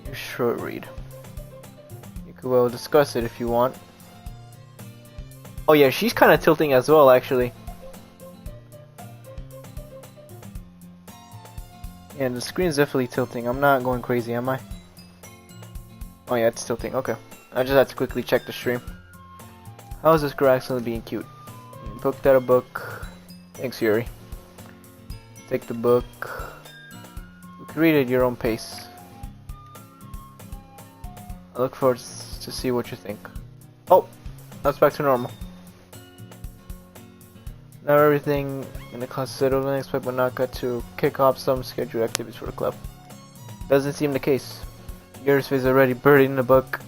You should read. You could well discuss it if you want. Oh yeah, she's kind of tilting as well, actually. Yeah, the screen's definitely tilting. I'm not going crazy, am I? Oh yeah, it's tilting. Okay. I just had to quickly check the stream. How is this girl accidentally being cute? You picked out a book. Thanks, Yuri. Take the book. You can read it at your own pace. I look forward to see what you think. Oh, that's back to normal. Now everything in the class is settled, and I expect Manaka to kick off some scheduled activities for the club. Doesn't seem the case. Yuri's face is already buried in the book.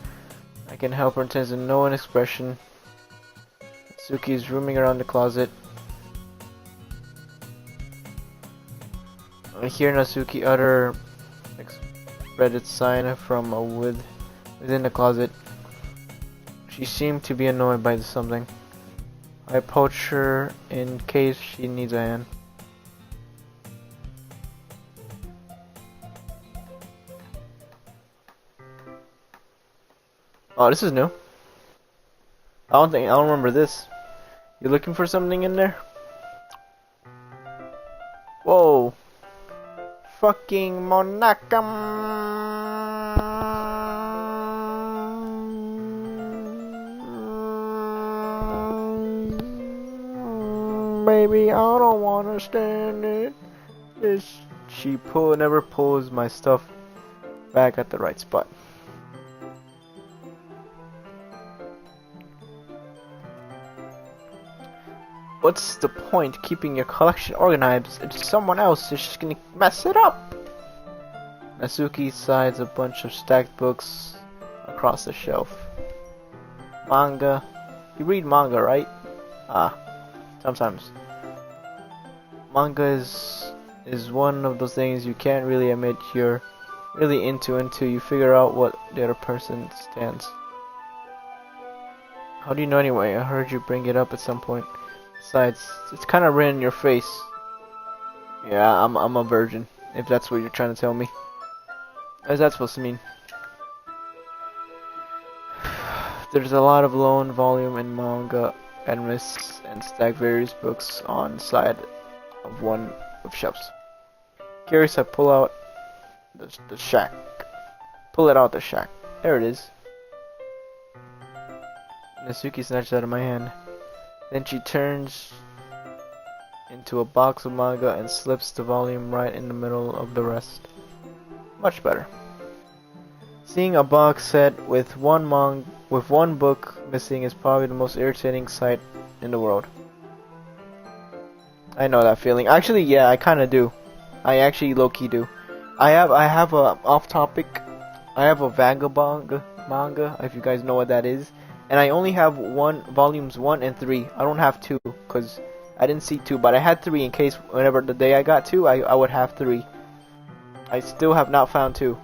I can help her intends in no expression. Suki is roaming around the closet. I hear Natsuki utter expected sign from within the closet. She seemed to be annoyed by something. I approach her in case she needs a hand. Oh, this is new. I don't remember this. You looking for something in there? Whoa. Fucking Monaka. Baby, I don't wanna stand it. She never pulls my stuff back at the right spot. What's the point keeping your collection organized if someone else is just gonna mess it up? Natsuki sides a bunch of stacked books across the shelf. Manga. You read manga, right? Sometimes. Manga is one of those things you can't really admit you're really into until you figure out what the other person stands. How do you know anyway? I heard you bring it up at some point. Besides, it's kind of written in your face. Yeah, I'm a virgin, if that's what you're trying to tell me. What is that supposed to mean? There's a lot of lone volume in manga animus and stack various books on side of one of shelves. Curious, I pull out the shack. Pull it out the shack. There it is. Natsuki snatched it out of my hand. Then she turns into a box of manga and slips the volume right in the middle of the rest. Much better. Seeing a box set with one book missing is probably the most irritating sight in the world. I know that feeling. Actually, yeah, I kind of do. I actually low-key do. I have a off-topic. I have a vagabond manga, if you guys know what that is. and I only have volumes 1 and 3. I don't have 2 because I didn't see 2, but I had 3 in case whenever the day I got 2, I would have 3. I still have not found 2.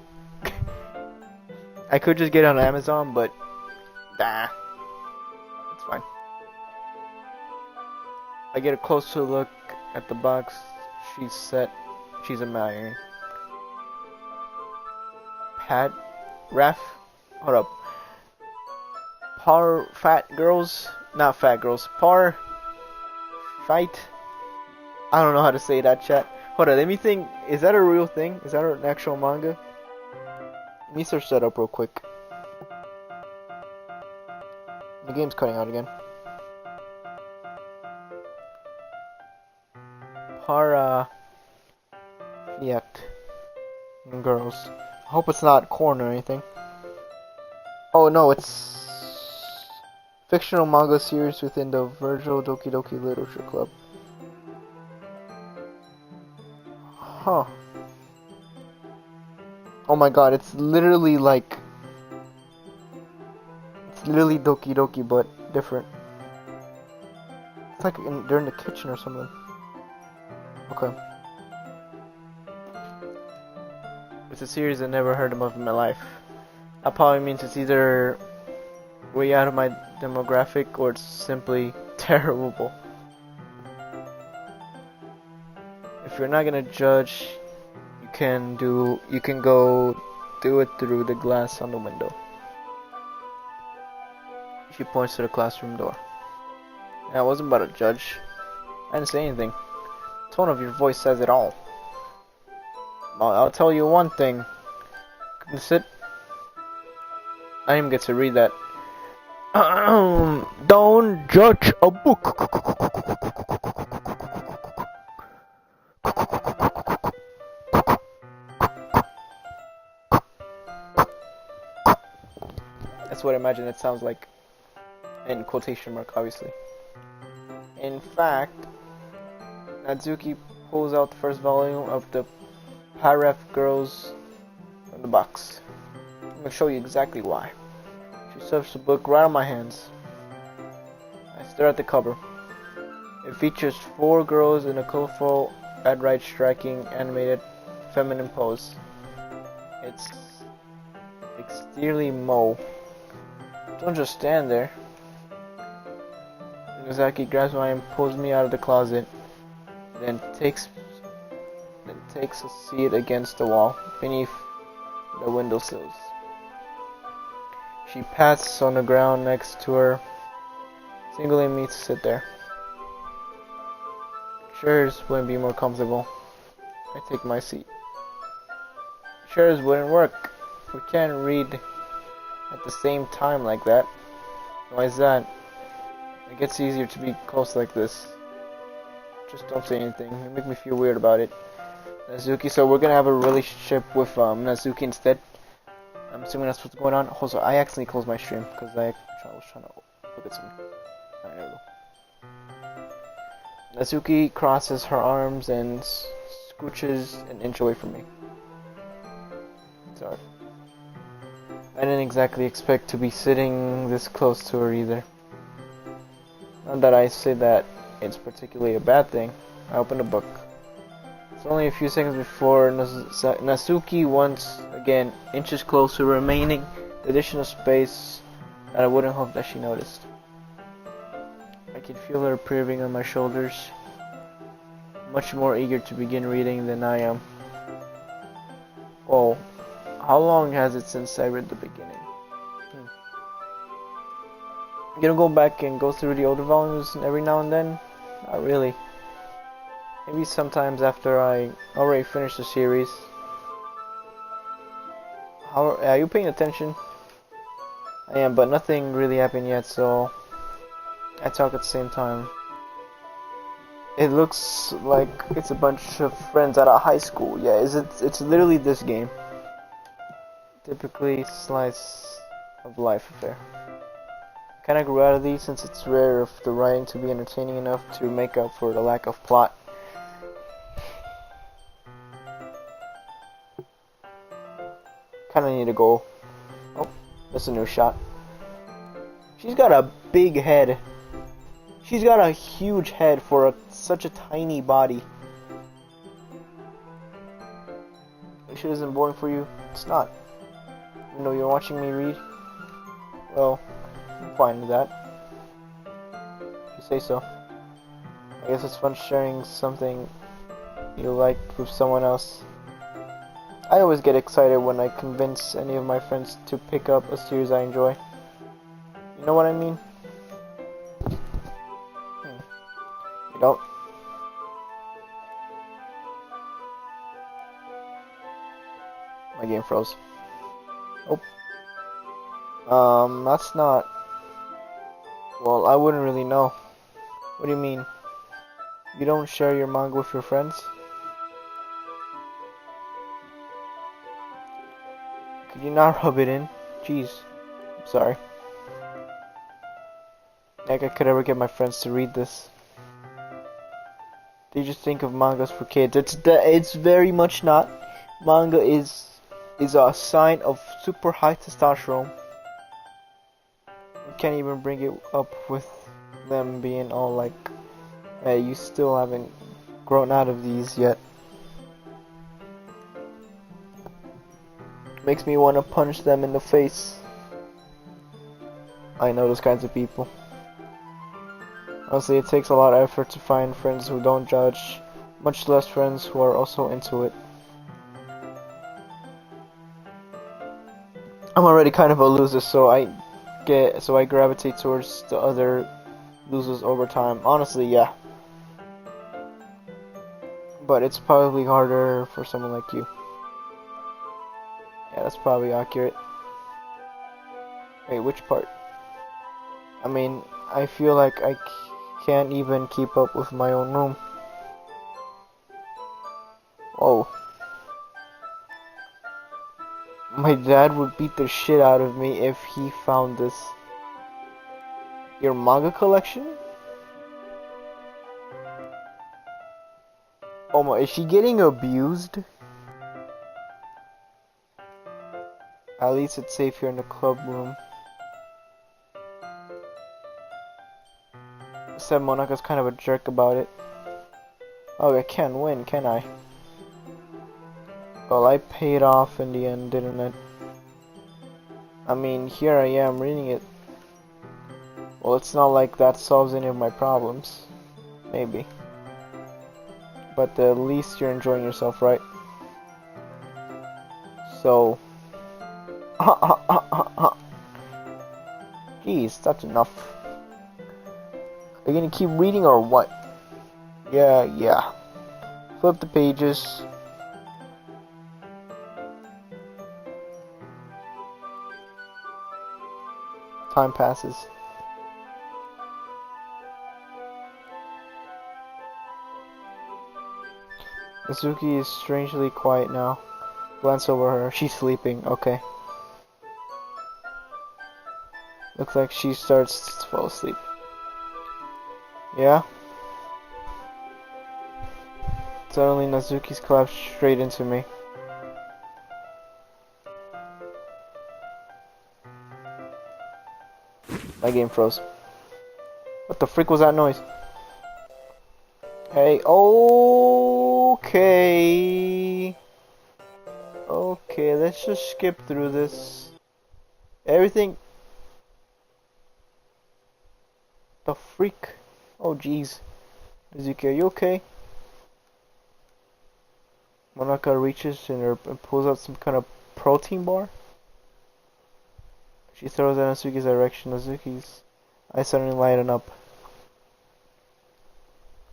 I could just get it on Amazon, but nah, it's fine. I get a closer look at the box. She's a marrying. Ref, hold up. Par fat girls, not fat girls. Par fight. I don't know how to say that, chat. Hold on, let me think. Is that a real thing? Is that an actual manga? Let me search that up real quick. The game's cutting out again. Para Fiat girls. I hope it's not corn or anything. Oh no, it's fictional manga series within the Virgil Doki Doki Literature Club. Huh. Oh my god, it's literally like... It's literally Doki Doki, but different. It's like they're in the kitchen or something. Okay. It's a series I never heard of in my life. That probably means it's either way out of my demographic or it's simply terrible. If you're not gonna judge, you can go do it through the glass on the window. She points to the classroom door. And I wasn't about to judge. I didn't say anything. The tone of your voice says it all. I'll tell you one thing. Can you sit? I didn't even get to read that. Don't judge a book. That's what I imagine it sounds like. In quotation mark, obviously. In fact, Natsuki pulls out the first volume of the Paref Girls from the box. I'm gonna show you exactly why. She shoves the book right on my hands. I stare at the cover. It features 4 girls in a colorful, outright striking, animated, feminine pose. It's extremely Mo. Don't just stand there. Miyazaki grabs my and pulls me out of the closet, then takes a seat against the wall beneath the windowsills. She pats on the ground next to her, signaling me to sit there. Chairs wouldn't be more comfortable. I take my seat. Chairs wouldn't work. We can't read at the same time like that. Why is that? It gets easier to be close like this. Just don't say anything. You make me feel weird about it. Natsuki, so we're gonna have a relationship with Natsuki instead. I'm assuming that's what's going on. Also, I accidentally closed my stream because I was trying to look at some. Alright, there we go. Natsuki crosses her arms and scooches an inch away from me. Sorry. I didn't exactly expect to be sitting this close to her either. Not that I say that it's particularly a bad thing. I opened a book. It's only a few seconds before Natsuki once again inches closer, remaining the additional space that I wouldn't hope that she noticed. I can feel her approving on my shoulders, much more eager to begin reading than I am. Oh, how long has it since I read the beginning? I'm gonna go back and go through the older volumes every now and then. Not really. Maybe sometimes after I already finished the series. Are you paying attention? I am, but nothing really happened yet, so I talk at the same time. It looks like it's a bunch of friends out of high school. Yeah, it's literally this game. Typically slice of life affair. Kinda grew out of these since it's rare of the writing to be entertaining enough to make up for the lack of plot. Kinda need to go. Oh, that's a new shot. She's got a big head. She's got a huge head for such a tiny body. This shit isn't boring for you? It's not. Even though you're watching me read? Well, I'm fine with that. You say so. I guess it's fun sharing something you like with someone else. I always get excited when I convince any of my friends to pick up a series I enjoy. You know what I mean? You don't? My game froze. Oh. That's not... Well, I wouldn't really know. What do you mean? You don't share your manga with your friends? Could you not rub it in? Jeez. I'm sorry. Like I could ever get my friends to read this. They just think of mangas for kids. It's very much not. Manga is a sign of super high testosterone. You can't even bring it up with them being all like, hey, you still haven't grown out of these yet. Makes me want to punch them in the face. I know those kinds of people. Honestly, it takes a lot of effort to find friends who don't judge, much less friends who are also into it. I'm already kind of a loser, so I gravitate towards the other losers over time. Honestly, yeah. But it's probably harder for someone like you. Yeah, that's probably accurate. Wait, which part? I mean, I feel like I can't even keep up with my own room. Oh. My dad would beat the shit out of me if he found this. Your manga collection? Oh my, is she getting abused? At least it's safe here in the club room. Except Monaka's kind of a jerk about it. Oh, I can't win, can I? Well, I paid off in the end, didn't I? I mean, here I am reading it. Well, it's not like that solves any of my problems. Maybe. But at least you're enjoying yourself, right? So... Jeez, that's enough. Are you gonna keep reading or what? Yeah. Flip the pages. Time passes. Mizuki is strangely quiet now. Glance over her. She's sleeping. Okay. Looks like she starts to fall asleep. Yeah? Suddenly Nazuki's collapsed straight into me. My game froze. What the freak was that noise? Hey, okay. Okay, let's just skip through this. Everything... The freak? Oh jeez. Mizuki, are you okay? Monaka reaches in her and pulls out some kind of protein bar. She throws it in Nazuki's direction. Nazuki's eyes suddenly lighten up.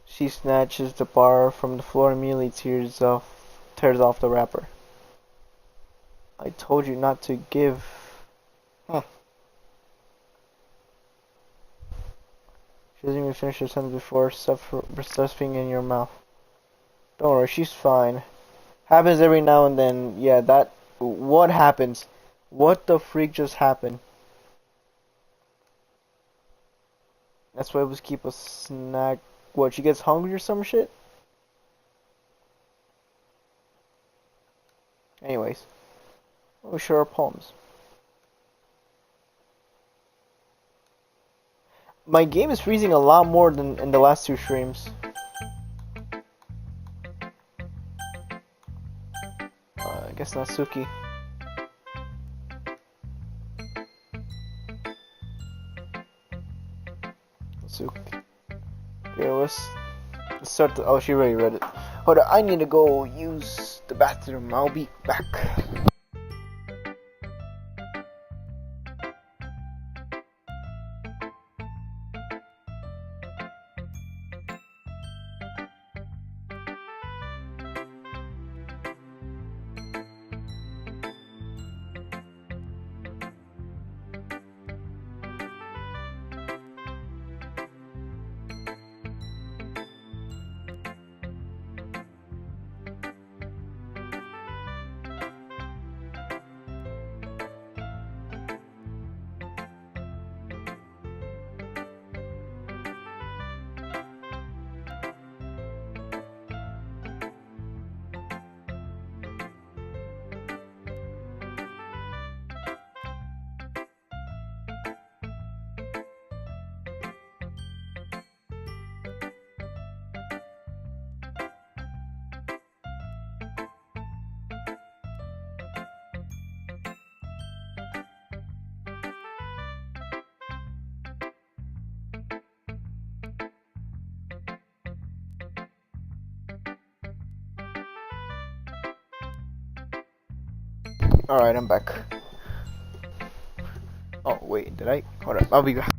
She snatches the bar from the floor and immediately tears off the wrapper. I told you not to give. Huh. She doesn't even finish her sentence before stuffing in your mouth. Don't worry, she's fine. Happens every now and then. Yeah, that... What happens? What the freak just happened? That's why we keep a snack. What, she gets hungry or some shit? Anyways. We share our poems. My game is freezing a lot more than in the last two streams. I guess not Suki. Suki. Okay, let's start the. Oh, she already read it. Hold on, I need to go use the bathroom. I'll be back. Alright, I'm back. Oh, wait, did I? Hold up, I'll be back.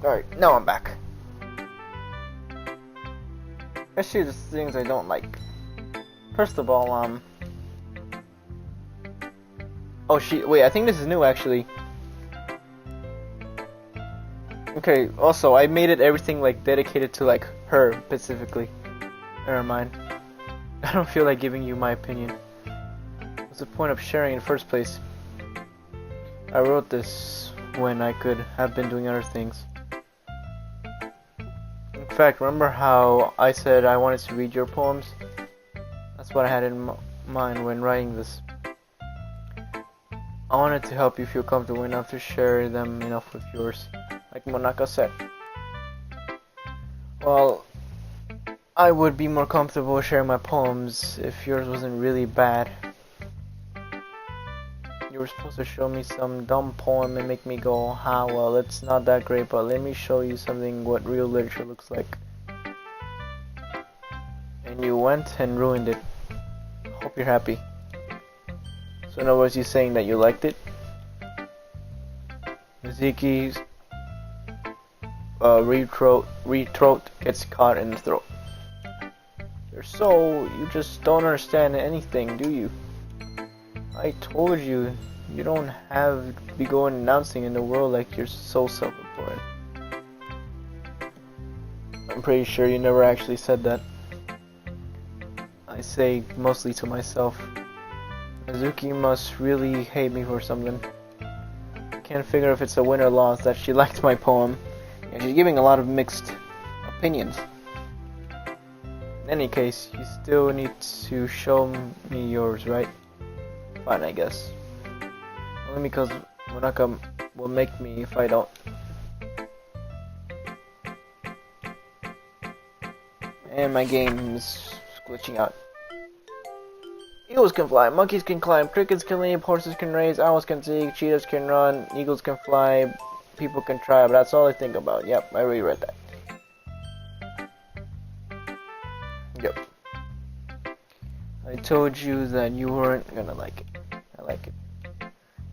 Alright, now I'm back. Actually, there's things I don't like. First of all, oh, wait, I think this is new, actually. Okay, also, I made it everything, like, dedicated to, like, her, specifically. Never mind. I don't feel like giving you my opinion. What's the point of sharing in the first place? I wrote this when I could have been doing other things. In fact, remember how I said I wanted to read your poems? That's what I had in mind when writing this. I wanted to help you feel comfortable enough to share them enough with yours, like Monaka said. Well, I would be more comfortable sharing my poems if yours wasn't really bad. You were supposed to show me some dumb poem and make me go, "Ha, well, it's not that great, but let me show you something what real literature looks like." And you went and ruined it. Hope you're happy. So in other words, you saying that you liked it? Mizuki's throat gets caught in the throat. You're so, you just don't understand anything, do you? I told you, you don't have to be going announcing in the world like you're so self-important. I'm pretty sure you never actually said that. I say mostly to myself. Mizuki must really hate me for something. I can't figure if it's a win or loss that she liked my poem, and she's giving a lot of mixed opinions. In any case, you still need to show me yours, right? Fine, I guess. Only because Monaka will make me if I don't. And my game is glitching out. Eagles can fly, monkeys can climb, crickets can leap, horses can race, owls can sing, cheetahs can run, eagles can fly, people can try, but that's all I think about. Yep, I already read that. Yep. I told you that you weren't gonna like it. I like it.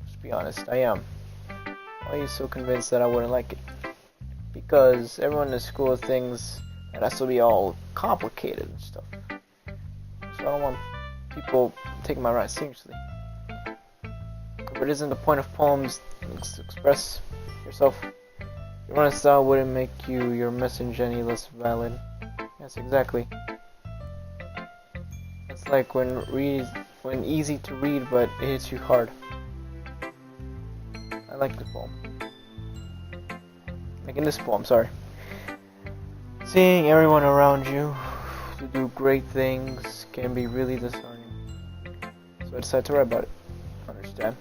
Just be honest, I am. Why are you so convinced that I wouldn't like it? Because everyone in school thinks that has to be all complicated and stuff. So I don't want people taking my rhymes seriously. If it isn't the point of poems to express yourself, your own style wouldn't make your message any less valid. Yes, exactly. like when easy to read, but it hits you hard. I like this poem. Like in this poem, sorry. Seeing everyone around you to do great things can be really disheartening. So I decided to write about it. Understand.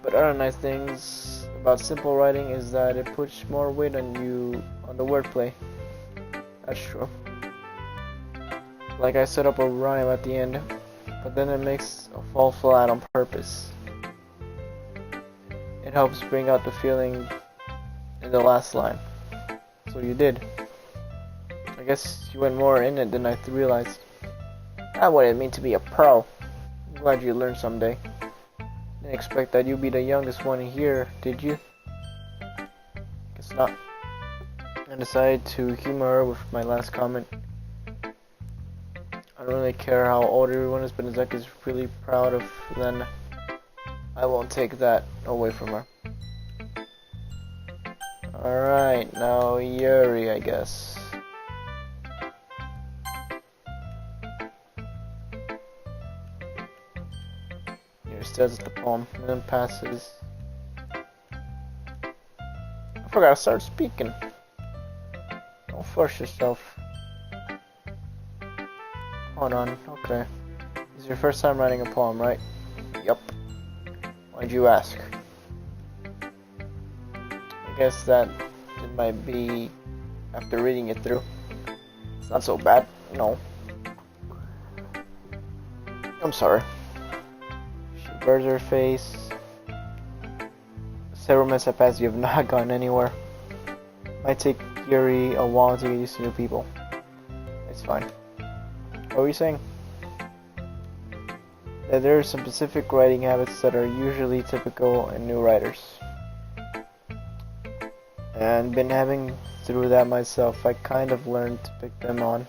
But other nice things about simple writing is that it puts more weight on the wordplay. That's true. Like I set up a rhyme at the end, but then it makes a fall flat on purpose. It helps bring out the feeling in the last line. So you did. I guess you went more in it than I realized. That what it mean to be a pro. I'm glad you learned someday. Didn't expect that you'd be the youngest one here, did you? Guess not. I decided to humor her with my last comment. I don't really care how old everyone is, but Zek is really proud of, then I won't take that away from her. Alright, now Yuri, I guess. Yuri stares at the poem and then passes. I forgot to start speaking. Don't force yourself. Hold on, okay. This is your first time writing a poem, right? Yup. Why'd you ask? I guess that it might be after reading it through. It's not so bad, no. I'm sorry. She burrs her face. Several months have passed, you have not gone anywhere. Might take Yuri a while to get used to new people. It's fine. What were you saying? That there are some specific writing habits that are usually typical in new writers. And been having through that myself, I kind of learned to pick them on.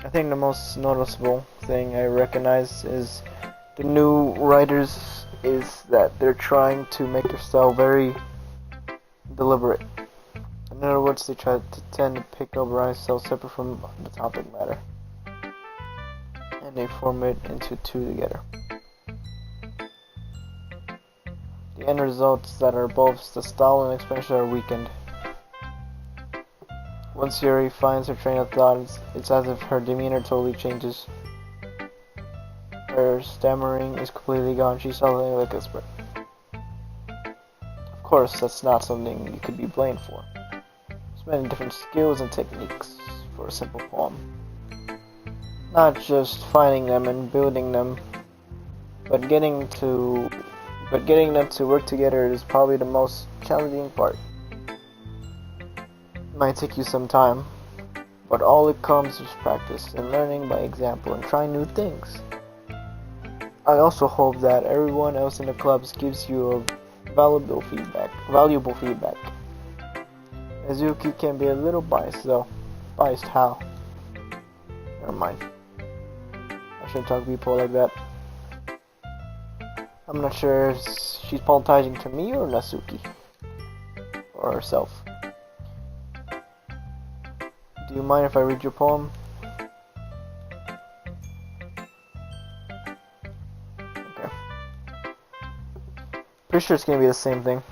I think the most noticeable thing I recognize is the new writers is that they're trying to make their style very deliberate. In other words, they try to tend to pick up rhyme styles separate from the topic matter. And they form it into two together. The end results that are both the style and expression are weakened. Once Yuri finds her train of thought, it's as if her demeanor totally changes. Her stammering is completely gone. She's something like expert. Of course, that's not something you could be blamed for. There's many different skills and techniques for a simple poem. Not just finding them and building them, but getting them to work together is probably the most challenging part. It might take you some time, but all it comes is practice and learning by example and trying new things. I also hope that everyone else in the clubs gives you a valuable feedback. Azuki can be a little biased though. Biased how? Never mind. I shouldn't talk to people like that. I'm not sure if she's apologizing to me or Natsuki. Or herself. Do you mind if I read your poem? Okay. Pretty sure it's gonna be the same thing.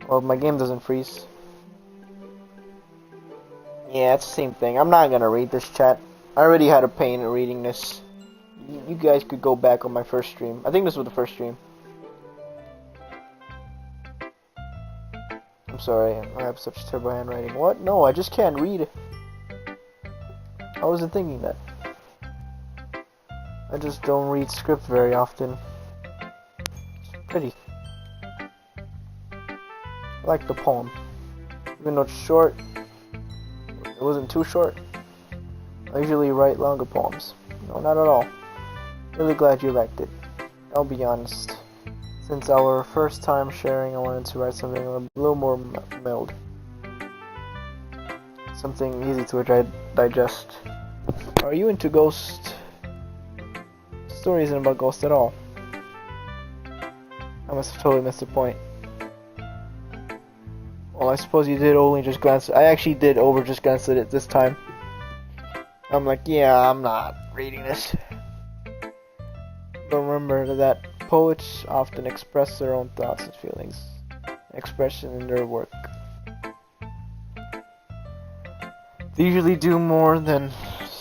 Well, my game doesn't freeze. Yeah, it's the same thing. I'm not gonna read this, chat. I already had a pain in reading this. You guys could go back on my first stream. I think this was the first stream. I'm sorry, I have such terrible handwriting. What? No, I just can't read. I wasn't thinking that. I just don't read script very often. It's pretty. I like the poem. Even though it's short, it wasn't too short. I usually write longer poems. No, not at all. Really glad you liked it. I'll be honest. Since our first time sharing, I wanted to write something a little more mild. Something easy to digest. Are you into ghost stories and about ghosts at all? I must have totally missed the point. Well, I suppose you did only just glance. I actually did just glance at it this time. I'm like, yeah, I'm not reading this. But remember that poets often express their own thoughts and feelings, expression in their work. They usually do more than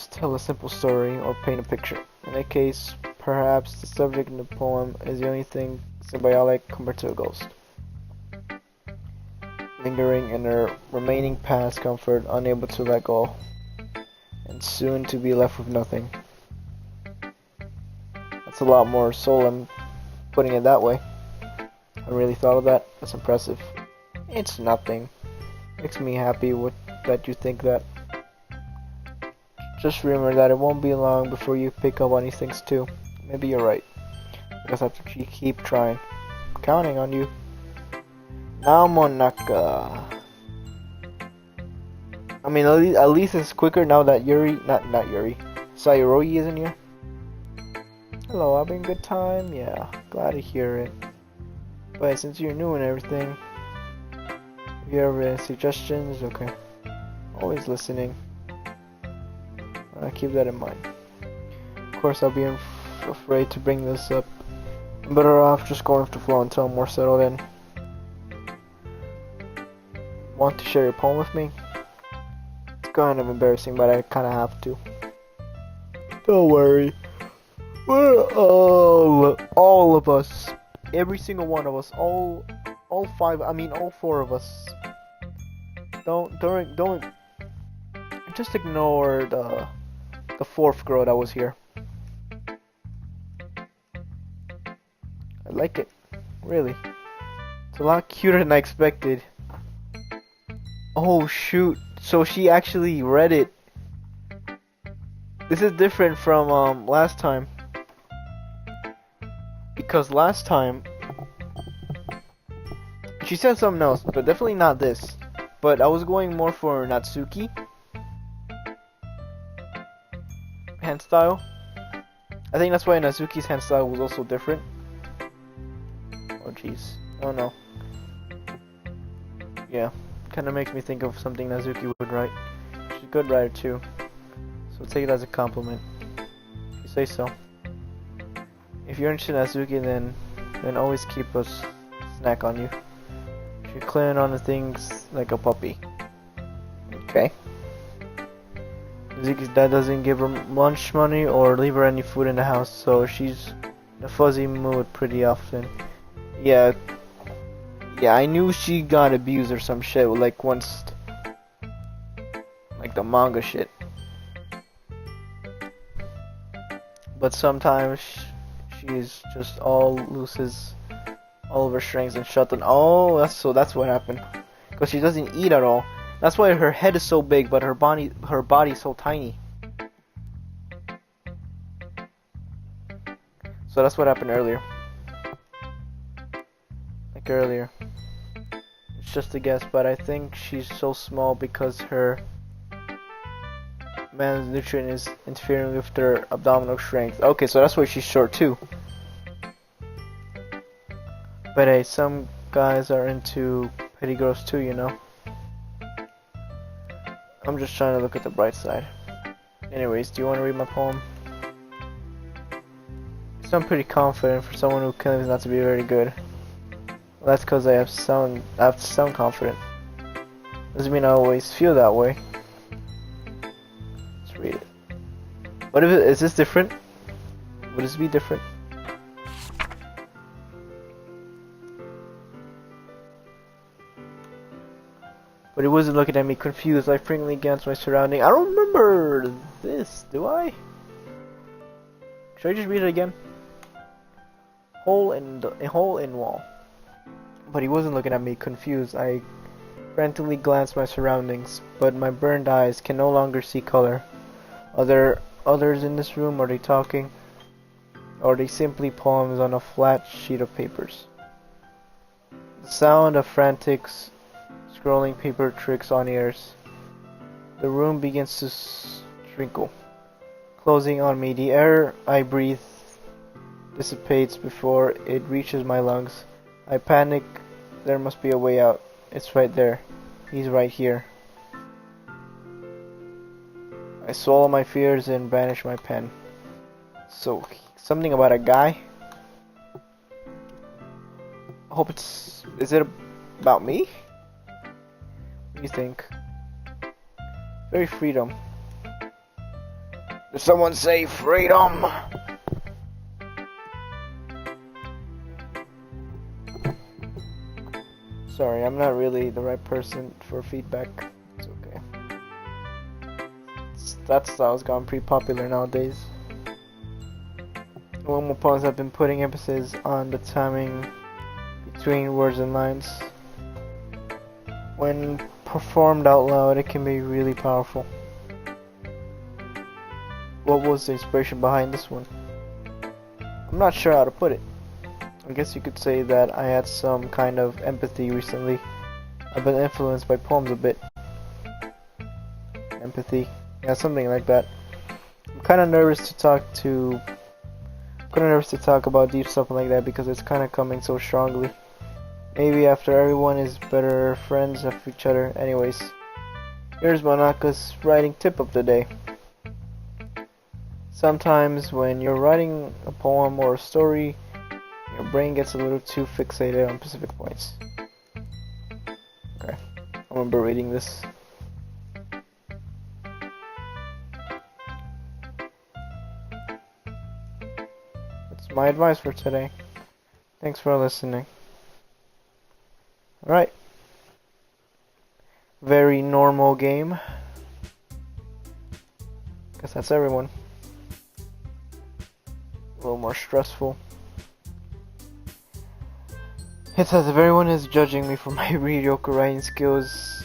tell a simple story or paint a picture. In that case, perhaps the subject in the poem is the only thing symbiotic compared to a ghost, lingering in her remaining past comfort, unable to let go, and soon to be left with nothing. That's a lot more solemn, putting it that way. I really thought of that. That's impressive. It's nothing. Makes me happy that you think that. Just remember that it won't be long before you pick up on these things too. Maybe you're right. I guess I have to keep trying. I'm counting on you. Now Monaka. I mean, at least it's quicker now that not Yuri, Sayoroyi is in here. Hello, having a good time? Yeah, glad to hear it. But since you're new and everything, if you have any suggestions, okay. Always listening. Keep that in mind. Of course, I'll be afraid to bring this up. I'm better off just going with the flow until I'm more settled in. Want to share your poem with me? It's kind of embarrassing, but I kind of have to. Don't worry. We're all of us, every single one of us, all five. I mean, all four of us. Don't. Just ignore the fourth girl that was here. I like it, really. It's a lot cuter than I expected. Oh shoot! So she actually read it. This is different from last time. Because last time she said something else, but definitely not this. But I was going more for Natsuki hand style. I think that's why Natsuki's hand style was also different. Oh jeez. Oh no. Yeah, kind of makes me think of something Natsuki would write. She's a good writer too, so take it as a compliment. If you say so. If you're interested in Natsuki, then always keep a snack on you. She's clearing on the things like a puppy. Okay. Natsuki's dad doesn't give her lunch money or leave her any food in the house, so she's in a fuzzy mood pretty often. Yeah, I knew she got abused or some shit, like once, like the manga shit. But sometimes she's just loses all of her strings and shut down. Oh, that's what happened. Because she doesn't eat at all. That's why her head is so big, but her body is so tiny. So that's what happened earlier. Like earlier. It's just a guess, but I think she's so small because her malnutrition is interfering with her abdominal strength. Okay, so that's why she's short too. But hey, some guys are into pretty girls too, you know. I'm just trying to look at the bright side. Anyways, do you want to read my poem? So I'm pretty confident for someone who claims not to be very good. Well, that's because I have to sound confident. Doesn't mean I always feel that way. Let's read it. What if is this different? Would this be different? But he wasn't looking at me confused. I frequently against my surrounding. I don't remember this, do I? Should I just read it again? Hole in wall. But he wasn't looking at me confused. I frantically glanced my surroundings, but my burned eyes can no longer see color. Are there others in this room? Are they talking? Or are they simply poems on a flat sheet of papers? The sound of frantic scrolling paper tricks on ears. The room begins to trickle, closing on me. The air I breathe dissipates before it reaches my lungs. I panic. There must be a way out. It's right there. He's right here. I swallow my fears and banish my pen. So, something about a guy. I hope it's... Is it about me? What do you think? Very freedom. Did someone say freedom? Sorry, I'm not really the right person for feedback. It's okay. That style's gone pretty popular nowadays. Normal poems have been putting emphasis on the timing between words and lines. When performed out loud, it can be really powerful. What was the inspiration behind this one? I'm not sure how to put it. I guess you could say that I had some kind of empathy recently. I've been influenced by poems a bit. Empathy. Yeah, something like that. I'm kind of nervous to talk about deep stuff like that because it's kind of coming so strongly. Maybe after everyone is better friends of each other. Anyways, here's Monaka's writing tip of the day. Sometimes when you're writing a poem or a story, your brain gets a little too fixated on specific points. Okay, I remember reading this. That's my advice for today. Thanks for listening. Alright. Very normal game. Guess that's everyone. A little more stressful. It says if everyone is judging me for my mediocre writing skills,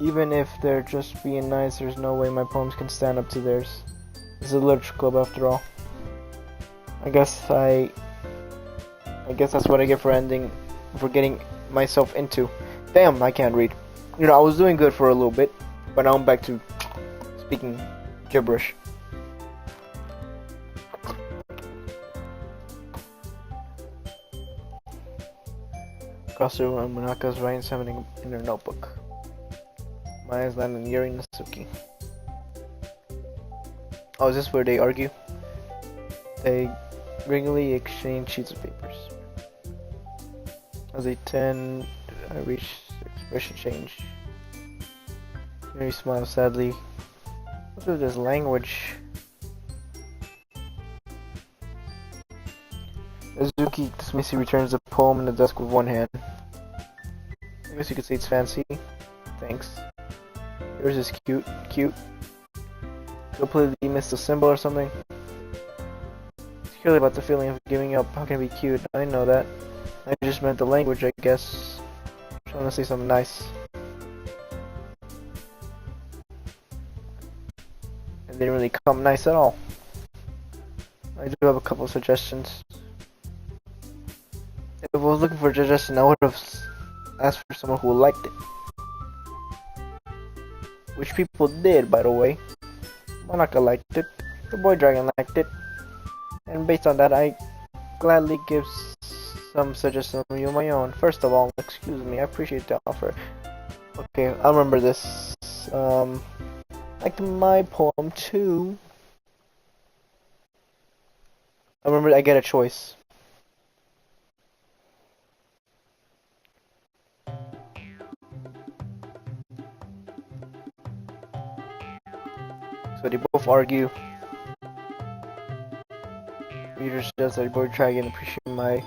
even if they're just being nice, there's no way my poems can stand up to theirs. It's a literature club after all. I guess that's what I get for getting myself into. Damn, I can't read. You know, I was doing good for a little bit, but now I'm back to speaking gibberish. Across the room, Monaka's writing something in her notebook. My eyes land on Yuri and Nasuki. Oh, is this where they argue? They regularly exchange sheets of papers. As they tend, I reach expression change. Yuri smiles sadly. What's with this language? Azuki dismissively returns the poem in the desk with one hand. I guess you could say it's fancy. Thanks. Yours is cute. Cute. Completely missed a symbol or something. It's clearly about the feeling of giving up. How can it be cute? I know that. I just meant the language, I guess. Trying to say something nice. It didn't really come nice at all. I do have a couple of suggestions. If I was looking for a suggestion, I would have asked for someone who liked it. Which people did, by the way. Monaka liked it. The Boy Dragon liked it. And based on that, I gladly give some suggestions of my own. First of all, excuse me, I appreciate the offer. Okay, I'll remember this. Like my poem too. I remember I get a choice. So they both argue. Reader suggests that Boy Dragon appreciate my...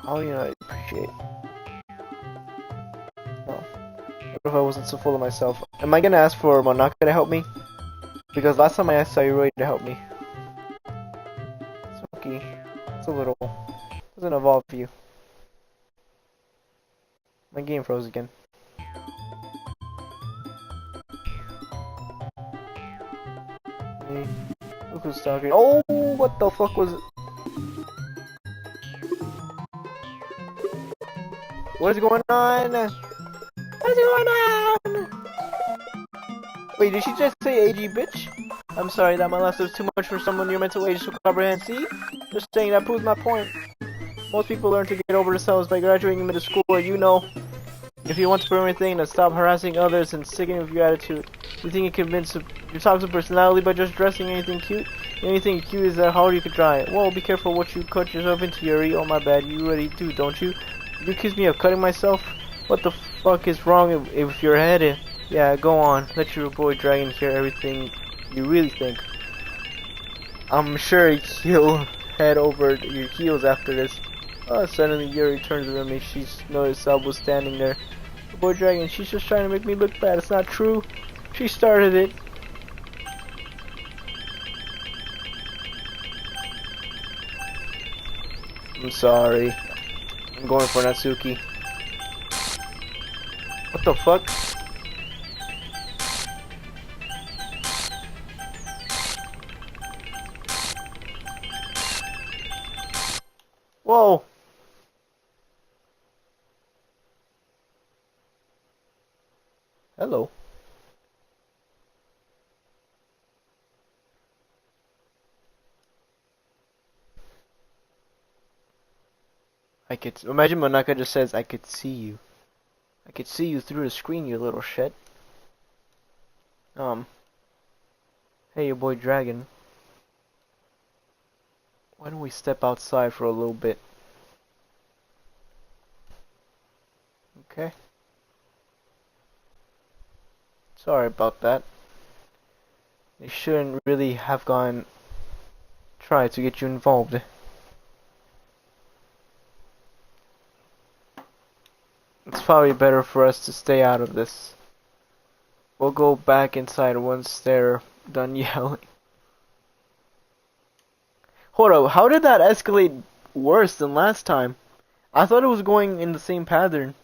How do you know I appreciate? No. What if I wasn't so full of myself? Am I gonna ask for Monaka to help me? Because last time I asked Sayuri to help me. It's okay. It's a little... Doesn't involve you. My game froze again. Look who's talking. Oh, what the fuck was it? What is going on? What is going on? Wait, did she just say AG bitch? I'm sorry that my lesson was too much for someone your mental age to comprehend. See? Just saying that proves my point. Most people learn to get over themselves by graduating middle school, you know. If you want to prove anything, then stop harassing others and sticking with your attitude. You think you convince your toxic personality by just dressing anything cute? Anything cute is that hard you could try. Whoa, be careful what you cut yourself into, Yuri. Oh my bad, you already do, don't you? You accuse me of cutting myself? What the fuck is wrong if your head is... Yeah, go on. Let your boy Dragon hear everything you really think. I'm sure he'll head over your heels after this. Suddenly Yuri turns to me. She's noticed Sub was standing there. The boy Dragon, she's just trying to make me look bad. It's not true. She started it. I'm sorry. I'm going for Natsuki. What the fuck? Whoa! Hello. I could imagine Monaka just says, "I could see you. I could see you through the screen, you little shit." Hey, your boy Dragon. Why don't we step outside for a little bit? Okay. Sorry about that. They shouldn't really have try to get you involved. It's probably better for us to stay out of this. We'll go back inside once they're done yelling. Hold up, how did that escalate worse than last time? I thought it was going in the same pattern.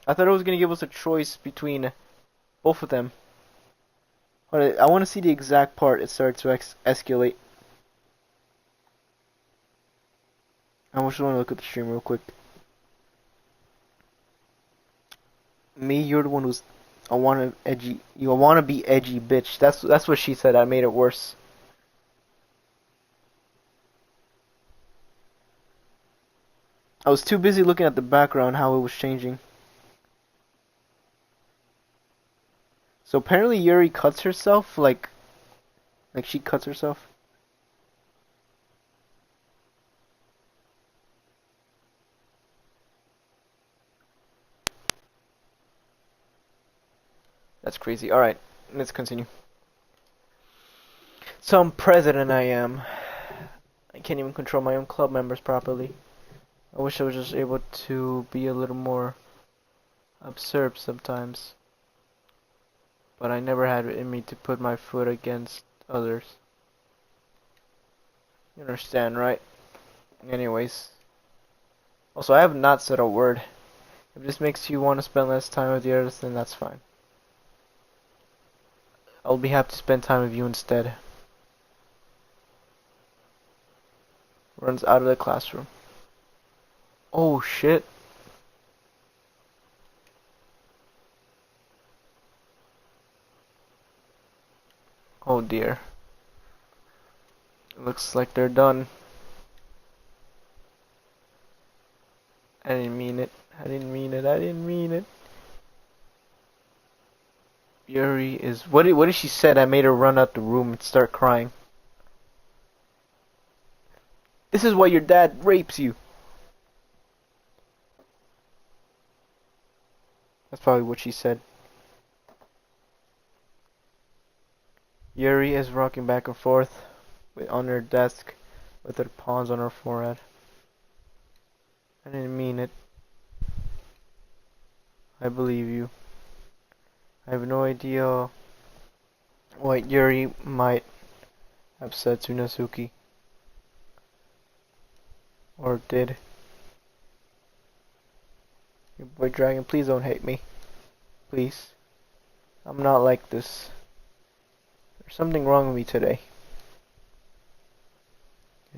I thought it was going to give us a choice between both of them. Hold on, I want to see the exact part it started to escalate. I just want to look at the stream real quick. Me, you're the one who's I want to edgy. You want to be edgy, bitch. That's what she said. I made it worse. I was too busy looking at the background, how it was changing. So apparently Yuri cuts herself, like she cuts herself. That's crazy. Alright, let's continue. Some president I am. I can't even control my own club members properly. I wish I was just able to be a little more absurd sometimes. But I never had it in me to put my foot against others. You understand, right? Anyways. Also, I have not said a word. If this makes you want to spend less time with the others, then that's fine. I'll be happy to spend time with you instead. Runs out of the classroom. Oh shit. Oh dear. Looks like they're done. I didn't mean it. I didn't mean it. I didn't mean it. Yuri is... What did she said? I made her run out the room and start crying. This is why your dad rapes you. That's probably what she said. Yuri is rocking back and forth on her desk with her palms on her forehead. I didn't mean it. I believe you. I have no idea what Yuri might have said to Natsuki. Or did. Your boy Dragon, please don't hate me. Please. I'm not like this. There's something wrong with me today.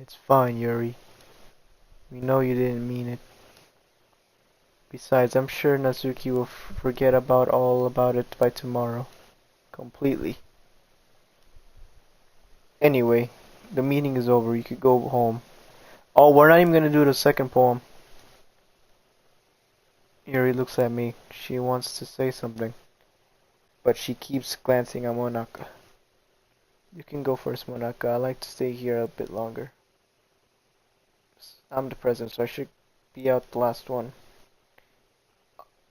It's fine, Yuri. We know you didn't mean it. Besides, I'm sure Natsuki will forget all about it by tomorrow. Completely. Anyway, the meeting is over. You could go home. Oh, we're not even gonna do the second poem. Yuri looks at me. She wants to say something. but she keeps glancing at Monaka. You can go first, Monaka. I like to stay here a bit longer. I'm the president, so I should be out the last one.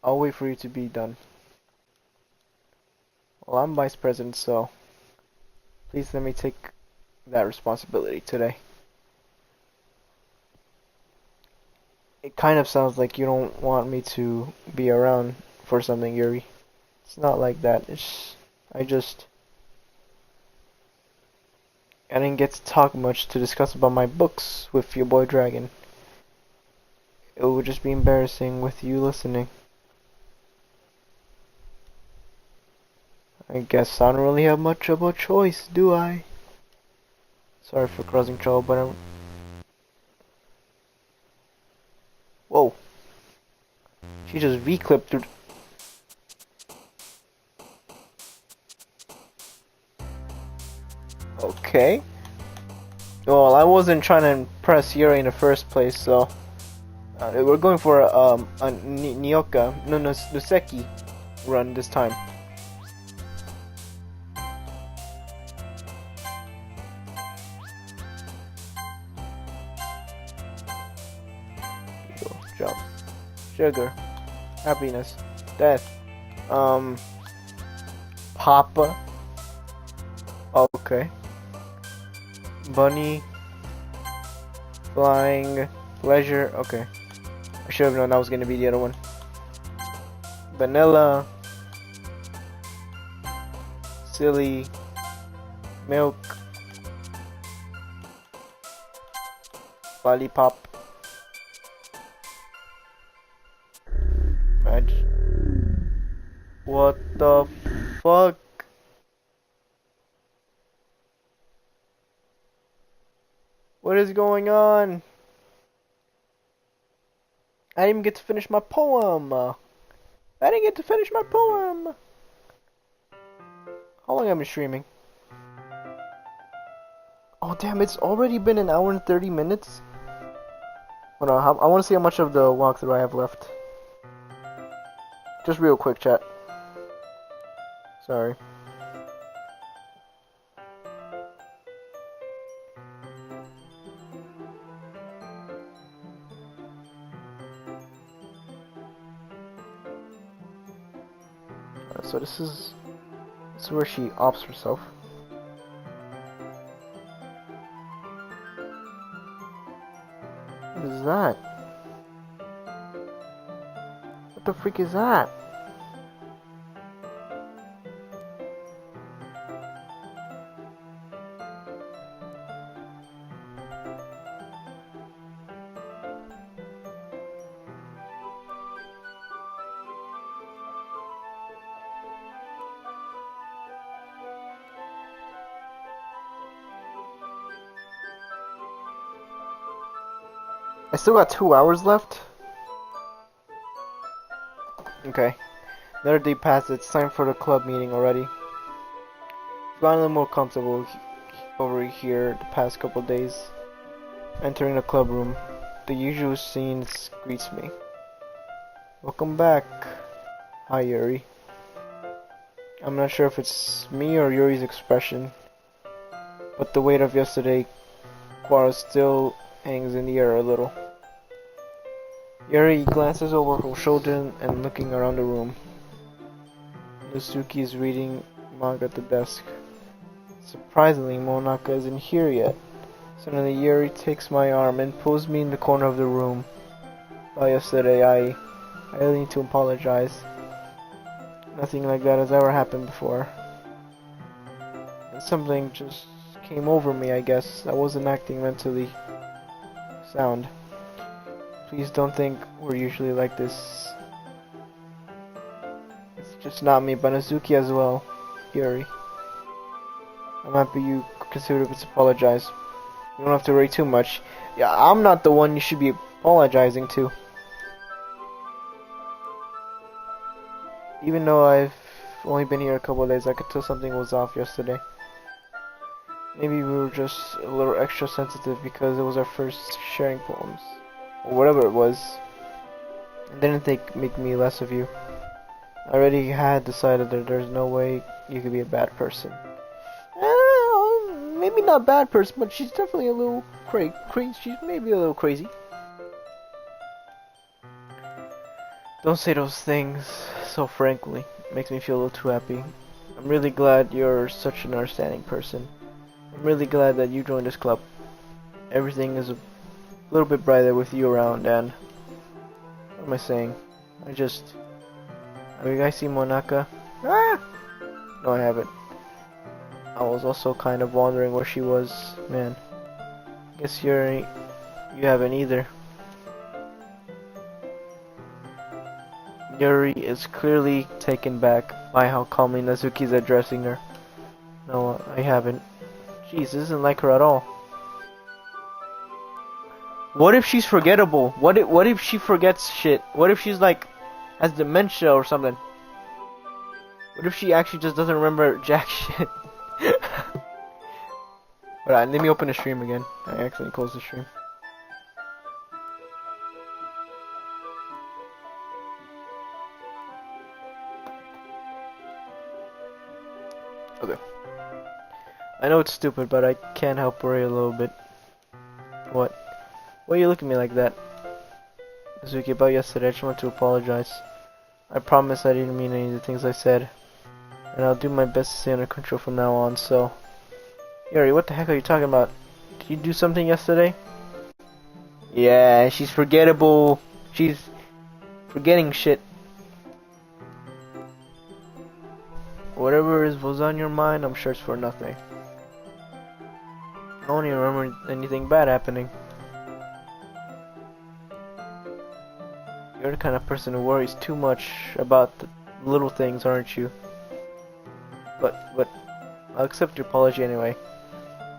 I'll wait for you to be done. Well, I'm vice president, so please let me take that responsibility today. It kind of sounds like you don't want me to be around for something, Yuri. It's not like that. I didn't get to talk much to discuss about my books with your boy Dragon. It would just be embarrassing with you listening. I guess I don't really have much of a choice, do I? Sorry for causing trouble, but I'm... Whoa. She just V-clipped through... Okay. Well, I wasn't trying to impress Yuri in the first place, so... we're going for a Nuseki run this time. Jump. Sugar. Happiness. Death. Papa. Okay. Bunny. Flying. Pleasure. Okay. I should have known that was gonna be the other one. Vanilla. Silly. Milk. Lollipop. What the fuck? What is going on? I didn't even get to finish my poem. How long have I been streaming? Oh damn, it's already been an hour and 30 minutes? Hold on, I want to see how much of the walkthrough I have left. Just real quick, chat. Sorry. So this is where she ops herself. What is that? What the freak is that? I still got 2 hours left. Okay. Another day passed. It's time for the club meeting already. I've gotten a little more comfortable over here the past couple days. Entering the club room, the usual scenes greets me. Welcome back. Hi, Yuri. I'm not sure if it's me or Yuri's expression, but the weight of yesterday quarrel still hangs in the air a little. Yuri glances over her shoulder and looking around the room. Nosuke is reading manga at the desk. Surprisingly, Monaka isn't here yet. Suddenly Yuri takes my arm and pulls me in the corner of the room. Yesterday I really need to apologize. Nothing like that has ever happened before. Something just came over me, I guess. I wasn't acting mentally sound. Please don't think we're usually like this. It's just not me, but Azuki as well. Yuri. I'm happy you considered to apologize. You don't have to worry too much. Yeah, I'm not the one you should be apologizing to. Even though I've only been here a couple of days, I could tell something was off yesterday. Maybe we were just a little extra sensitive because it was our first sharing poems. Or whatever it was. It didn't make me less of you. I already had decided that there's no way you could be a bad person. Maybe not bad person, but she's definitely a little crazy. She's maybe a little crazy. Don't say those things so frankly. It makes me feel a little too happy. I'm really glad you're such an understanding person. I'm really glad that you joined this club. Everything is a little bit brighter with you around, and what am I saying? Have you guys seen Monaka? Ah! No, I haven't. I was also kind of wondering where she was, man. Guess you haven't either. Yuri is clearly taken back by how calmly Nazuki's addressing her. No, I haven't. Jeez, this isn't like her at all. What if she's forgettable? What if she forgets shit? What if she's like has dementia or something? What if she actually just doesn't remember jack shit? Alright, let me open the stream again. I accidentally closed the stream. Okay. I know it's stupid, but I can't help worry a little bit. What? Why are you looking at me like that? Suzuki, about yesterday, I just want to apologize. I promise I didn't mean any of the things I said. And I'll do my best to stay under control from now on, so... Yuri, what the heck are you talking about? Did you do something yesterday? Yeah, she's forgettable. She's forgetting shit. Whatever was on your mind, I'm sure it's for nothing. I don't even remember anything bad happening. You're the kind of person who worries too much about the little things, aren't you? But I'll accept your apology anyway,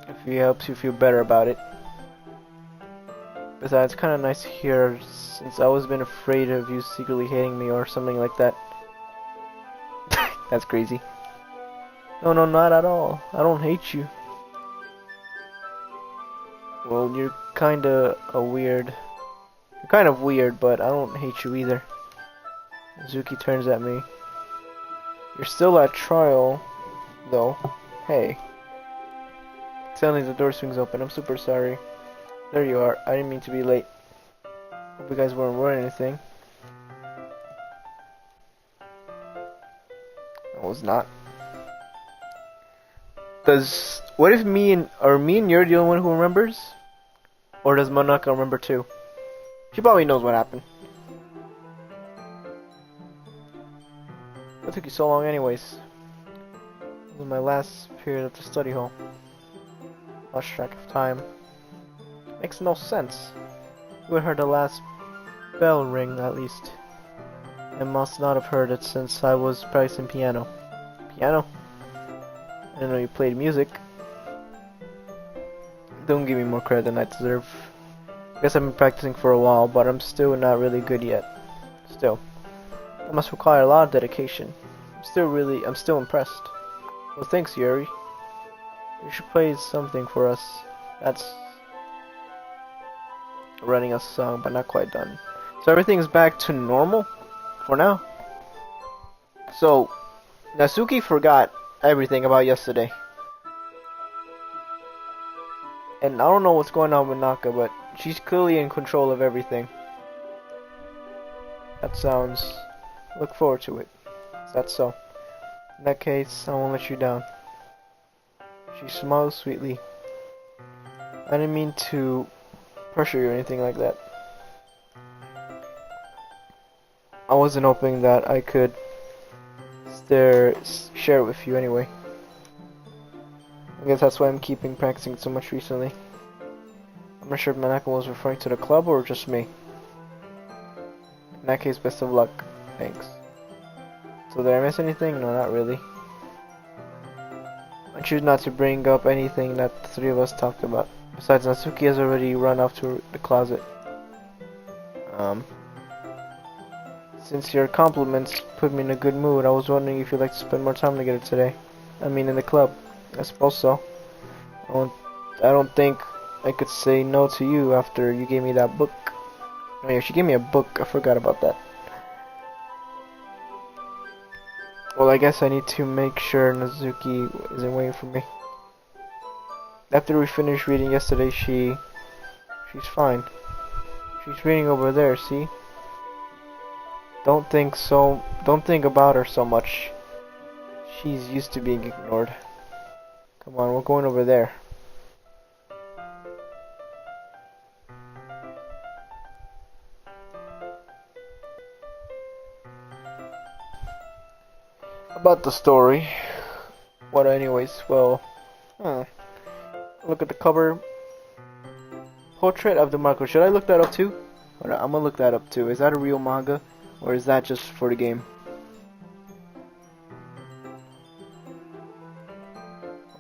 if it helps you feel better about it. Besides, it's kind of nice to hear, since I always been afraid of you secretly hating me or something like that. That's crazy. No, not at all. I don't hate you. Well, you're kinda weird. You're kind of weird, but I don't hate you either. Zuki turns at me. You're still at trial, though. Hey. Suddenly the door swings open. I'm super sorry. There you are. I didn't mean to be late. Hope you guys weren't wearing anything. I was not. What if me and you're the only one who remembers? Or does Monaka remember too? She probably knows what happened. What took you so long anyways? This was my last period at the study hall. Lost track of time. Makes no sense. You had heard the last bell ring at least. I must not have heard it since I was practicing piano. Piano? I didn't know you played music. Don't give me more credit than I deserve. I guess I've been practicing for a while, but I'm still not really good yet. Still. It must require a lot of dedication. I'm still impressed. Well, thanks, Yuri. You should play something for us. That's writing a song, but not quite done. So everything's back to normal? For now? So, Natsuki forgot everything about yesterday. And I don't know what's going on with Naka, but she's clearly in control of everything. That sounds... Look forward to it. Is that so? In that case, I won't let you down. She smiles sweetly. I didn't mean to pressure you or anything like that. I wasn't hoping that I could share it with you anyway. I guess that's why I'm keeping practicing so much recently. I'm not sure if Manaka was referring to the club or just me. In that case, best of luck. Thanks. So did I miss anything? No, not really. I choose not to bring up anything that the three of us talked about. Besides, Natsuki has already run off to the closet. Since your compliments put me in a good mood, I was wondering if you'd like to spend more time together today. I mean, in the club. I suppose so. I don't think I could say no to you after you gave me that book. Oh yeah, she gave me a book. I forgot about that. Well, I guess I need to make sure Nazuki isn't waiting for me. After we finished reading yesterday, she's fine. She's reading over there, see? Don't think about her so much. She's used to being ignored. Come on, we're going over there. About the story. What anyways, well, look at the cover. Portrait of the Marco. Should I look that up too? I'm gonna look that up too. Is that a real manga? Or is that just for the game?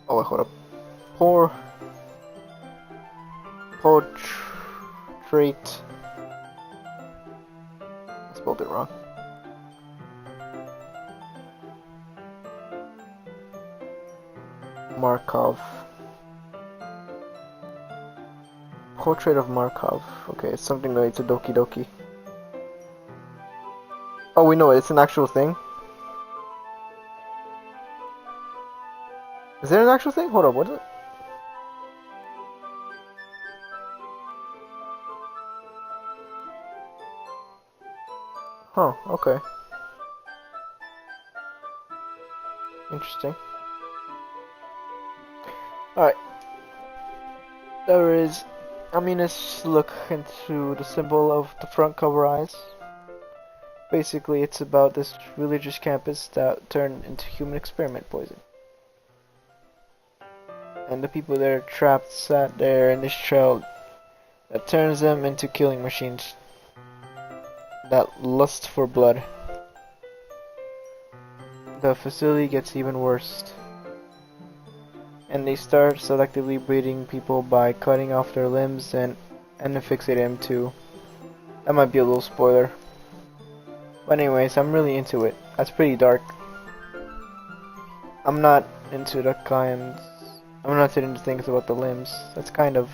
Oh, wait, hold up. Portrait. I spelled it wrong. Markov. Portrait of Markov. Okay, it's something related to Doki Doki. Oh, we know it. It's an actual thing. Is it an actual thing? Hold up, what is it? Huh, okay. Interesting. Alright. There is... let's look into the symbol of the front cover eyes. Basically, it's about this religious campus that turned into human experiment poison. And the people there trapped sat there in this trail that turns them into killing machines that lust for blood. The facility gets even worse, and they start selectively breeding people by cutting off their limbs and affixating them too. That might be a little spoiler. But anyways, I'm really into it. That's pretty dark. I'm not into things about the limbs. It's kind of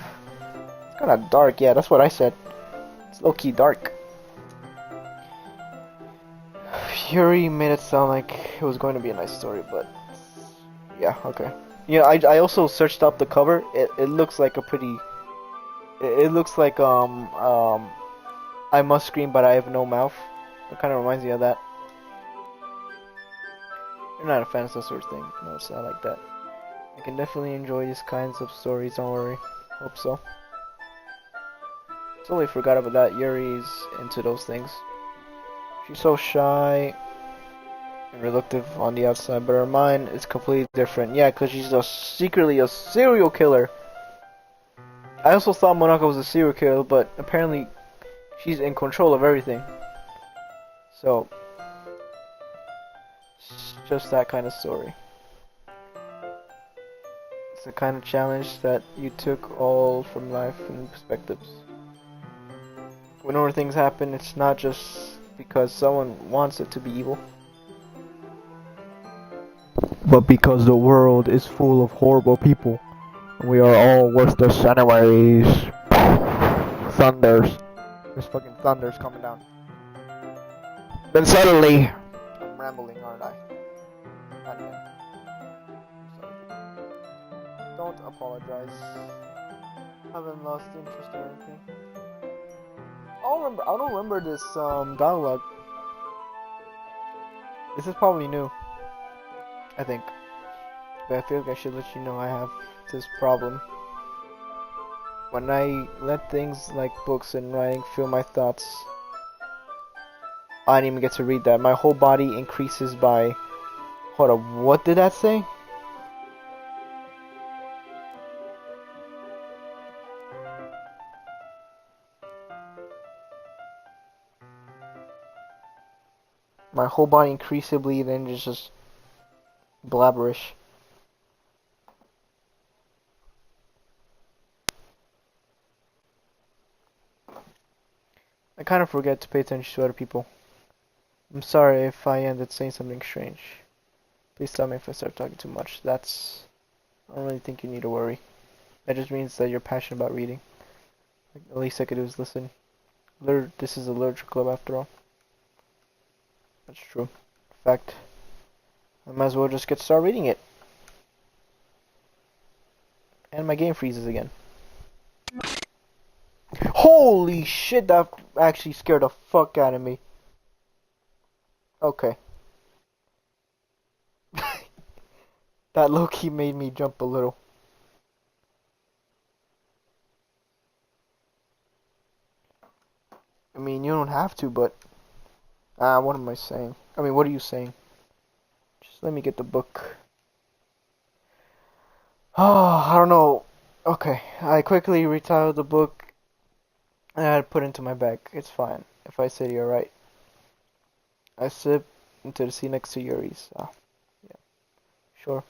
dark. Yeah, that's what I said. It's low-key dark. Yuri made it sound like it was going to be a nice story, but yeah, okay. Yeah, I also searched up the cover. It looks like a pretty. It looks like I must scream but I have no mouth. It kind of reminds me of that. You're not a fan of that sort of thing. No, it's not like that. I can definitely enjoy these kinds of stories. Don't worry. Hope so. Totally forgot about that. Yuri's into those things. She's so shy and reluctant on the outside, but her mind is completely different. Yeah, because she's secretly a serial killer. I also thought Monaka was a serial killer, but apparently she's in control of everything. So, it's just that kind of story. It's the kind of challenge that you took all from life and perspectives. Whenever things happen, it's not just because someone wants it to be evil, but because the world is full of horrible people. And we are all worthless anyways. Thunders. There's fucking thunders coming down. Then suddenly... I'm rambling, aren't I? Not again. Sorry. Don't apologize. I haven't lost interest or anything. I don't remember this dialogue. This is probably new, I think. But I feel like I should let you know I have this problem. When I let things like books and writing fill my thoughts, I didn't even get to read that. My whole body increases by... Hold up, what did that say? My whole body increasingly then just blabberish. I kind of forget to pay attention to other people. I'm sorry if I ended saying something strange. Please tell me if I start talking too much. I don't really think you need to worry. That just means that you're passionate about reading. Like, the least I could do is listen. This is a literature club after all. That's true. In fact, I might as well just start reading it. And my game freezes again. Holy shit, that actually scared the fuck out of me. Okay. That low-key made me jump a little. I mean, you don't have to, but... what am I saying? I mean, what are you saying? Just let me get the book. Oh, I don't know. Okay, I quickly retitled the book and I had to put it into my bag. It's fine. If I say you're right. I slip into the seat next to Yuri's. Yeah, sure.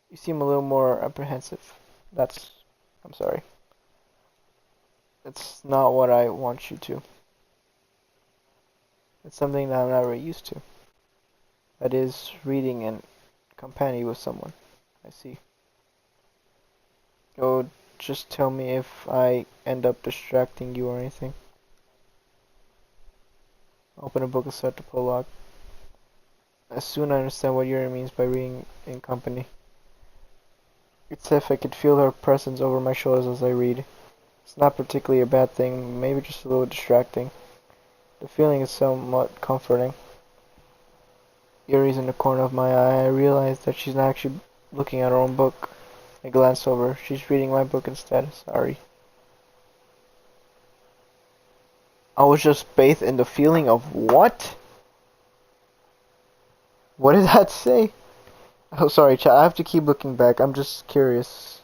You seem a little more apprehensive. I'm sorry. It's not what I want you to. It's something that I'm not really used to. That is, reading and company with someone. I see. Oh, just tell me if I end up distracting you or anything. Open a book and start the prologue. As soon I understand what Yuri means by reading in company. It's as if I could feel her presence over my shoulders as I read. It's not particularly a bad thing, maybe just a little distracting. The feeling is somewhat comforting. Yuri's in the corner of my eye. I realize that she's not actually looking at her own book. I glance over. She's reading my book instead. Sorry. I was just bathed in the feeling of what? What did that say? Oh, sorry, chat. I have to keep looking back. I'm just curious.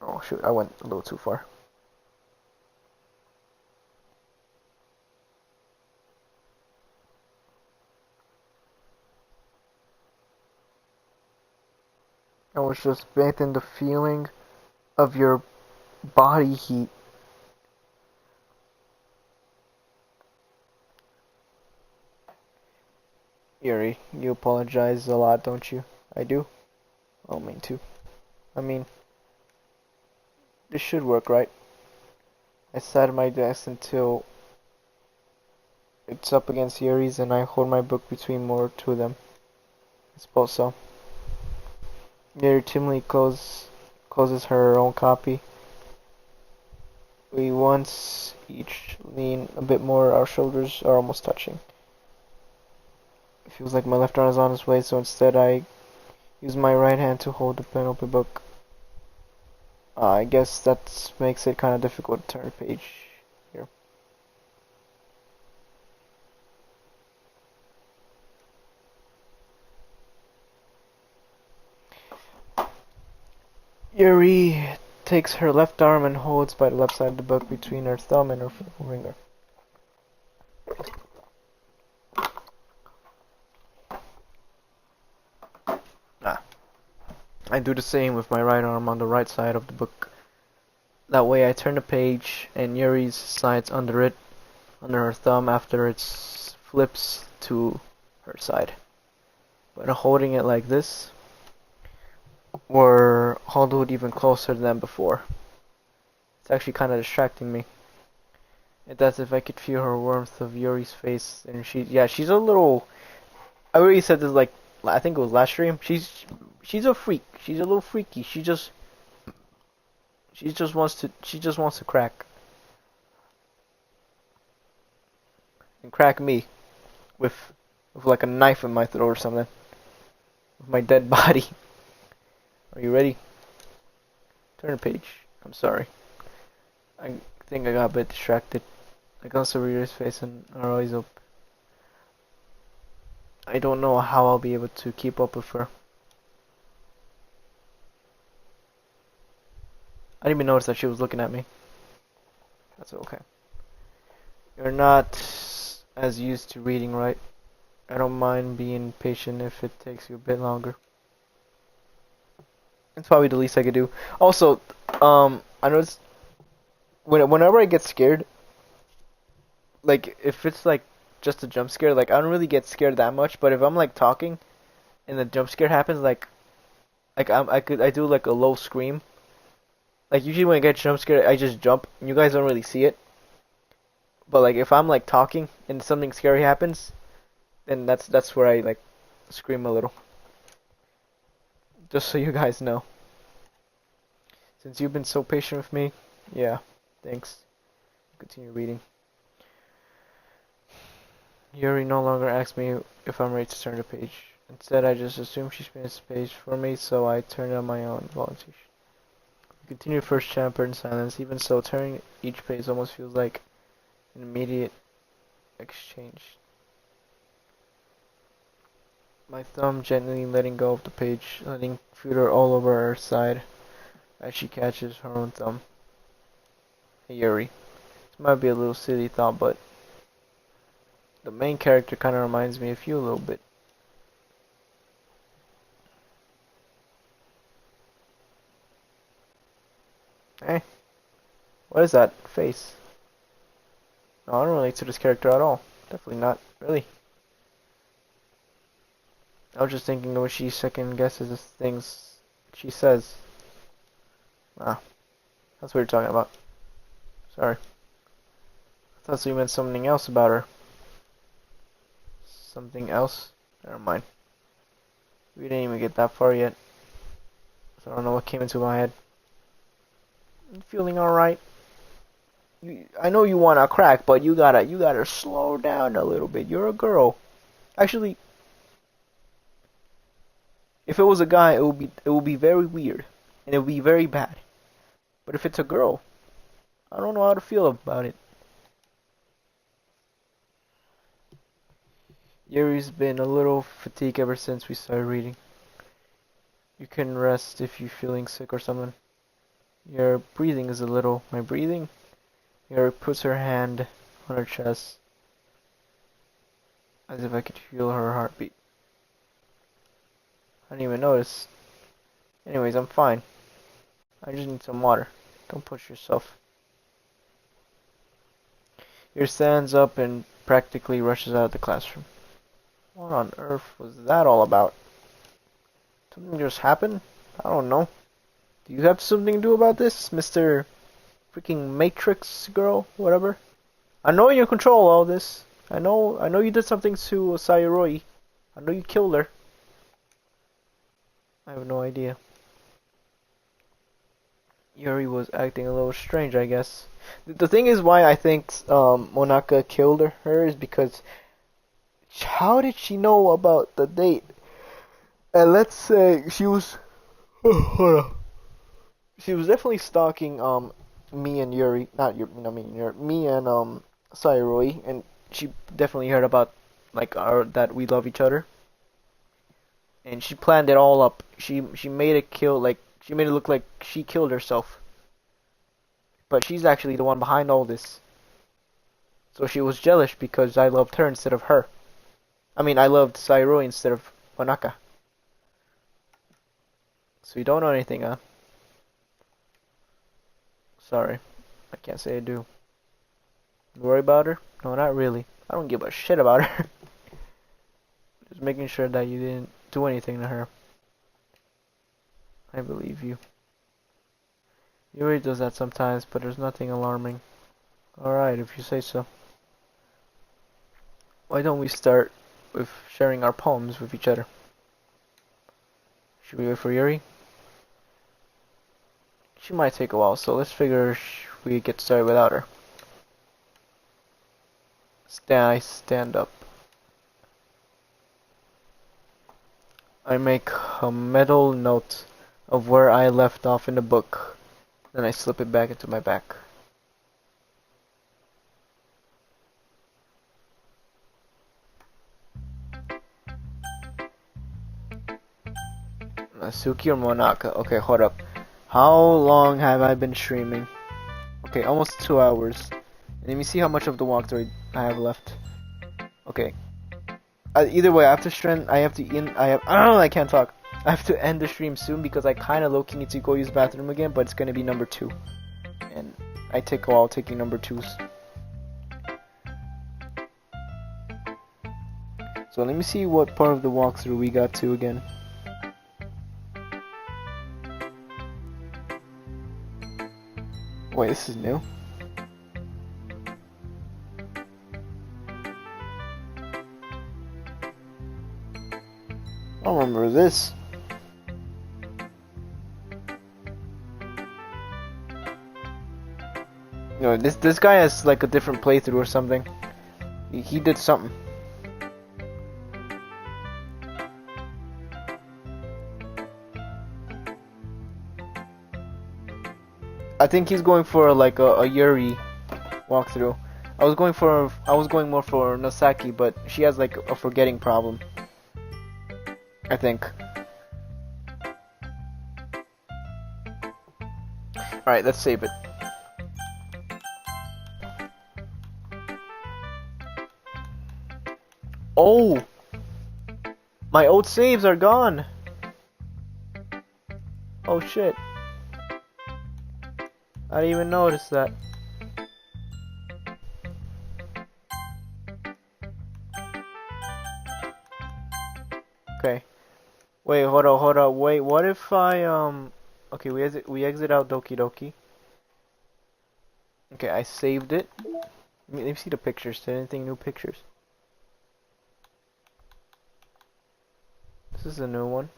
Oh, shoot. I went a little too far. I was just bathed in the feeling of your body heat. Yuri, you apologize a lot, don't you? I do? I don't mean to. I mean, this should work, right? I sat at my desk until it's up against Yuri's and I hold my book between two of them. I suppose so. Yuri timidly closes her own copy. We once each lean a bit more, our shoulders are almost touching. It feels like my left arm is on its way, so instead I use my right hand to hold the pen open book. I guess that makes it kind of difficult to turn the page here. Yuri takes her left arm and holds by the left side of the book between her thumb and her finger. I do the same with my right arm on the right side of the book. That way I turn the page and Yuri's side's under it, under her thumb after it flips to her side. But holding it like this, we're huddled even closer than before. It's actually kind of distracting me. It's as if I could feel her warmth of Yuri's face, and she's a little. I already said this like I think it was last stream. She's a freak. She's a little freaky. She just wants to crack and crack me with like a knife in my throat or something. With my dead body. Are you ready? Turn the page. I'm sorry. I think I got a bit distracted. I glance over Yuri's face and her eyes open. I don't know how I'll be able to keep up with her. I didn't even notice that she was looking at me. That's okay. You're not as used to reading, right? I don't mind being patient if it takes you a bit longer. It's probably the least I could do. Also, I noticed whenever I get scared, like if it's like just a jump scare, like I don't really get scared that much. But if I'm like talking and the jump scare happens, I do like a low scream. Like usually when I get jump scared, I just jump. And you guys don't really see it. But like if I'm like talking and something scary happens, And that's where I like scream a little. Just so you guys know. Since you've been so patient with me, yeah, thanks. Continue reading. Yuri no longer asks me if I'm ready to turn the page. Instead, I just assume she's finished the page for me, so I turn it on my own volunteer. We continue first chapter in silence. Even so, turning each page almost feels like an immediate exchange. My thumb gently letting go of the page, letting flutter all over her side as she catches her own thumb. Hey Yuri, this might be a little silly thought, but the main character kinda reminds me of you a little bit. Hey, what is that face? No, I don't relate to this character at all. Definitely not, really. I was just thinking when she second guesses the things she says. Ah, that's what you're talking about. Sorry. I thought you meant something else about her. Something else? Never mind. We didn't even get that far yet. So I don't know what came into my head. I'm feeling alright. I know you want to crack, but you gotta slow down a little bit. You're a girl. Actually, if it was a guy, it would be very weird, and it would be very bad. But if it's a girl, I don't know how to feel about it. Yuri's been a little fatigued ever since we started reading. You can rest if you're feeling sick or something. Your breathing is a little... My breathing? Yuri puts her hand on her chest, as if I could feel her heartbeat. I didn't even notice. Anyways, I'm fine. I just need some water. Don't push yourself. Yuri stands up and practically rushes out of the classroom. What on earth was that all about? Something just happened? I don't know. Do you have something to do about this, Mr. freaking Matrix girl, whatever? I know you control all this. I know you did something to Sayuroi. I know you killed her. I have no idea. Yuri was acting a little strange, I guess. The thing is why I think Monaka killed her is because how did she know about the date? And let's say she was hold on. She was definitely stalking me and Yuri, not Yuri, no, me and Yuri, me and Sayuroi, and she definitely heard about like our that we love each other. And she planned it all up. She made it kill like she made it look like she killed herself. But she's actually the one behind all this. So she was jealous because I loved her instead of her. I mean, I loved Sayuroi instead of Monaka. So you don't know anything, huh? Sorry. I can't say I do. You worry about her? No, not really. I don't give a shit about her. Just making sure that you didn't do anything to her. I believe you. Yuri does that sometimes, but there's nothing alarming. Alright, if you say so. Why don't we start with sharing our poems with each other? Should we wait for Yuri? She might take a while, so let's figure we get started without her. I stand up. I make a mental note of where I left off in the book. Then I slip it back into my back. Nasuki or Monaka? Okay, hold up. How long have I been streaming? Okay, almost 2 hours. Let me see how much of the walkthrough I have left. Okay. Either way, I have to I can't talk. I have to end the stream soon because I kind of low-key need to go use the bathroom again, but it's going to be number 2. And I take a while taking number 2s. So let me see what part of the walkthrough we got to again. Wait, this is new? don't remember this. No, this guy has like a different playthrough or something. He did something. I think he's going for like a Yuri walkthrough. I was going more for Nosaki, but she has like a forgetting problem. I think. Alright, let's save it. Oh! My old saves are gone! Oh shit. I didn't even notice that. Okay. Wait, hold on. Wait, what if I okay, we exit out Doki Doki. Okay, I saved it. Let me see the pictures. Did anything new pictures? This is a new one.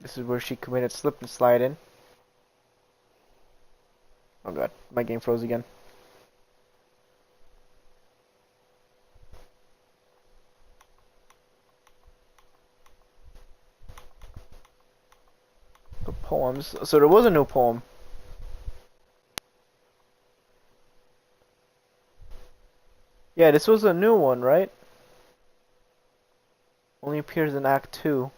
This is where she committed slip and slide in. Oh god, my game froze again. The poems. So there was a new poem. Yeah, this was a new one, right? Only appears in Act 2.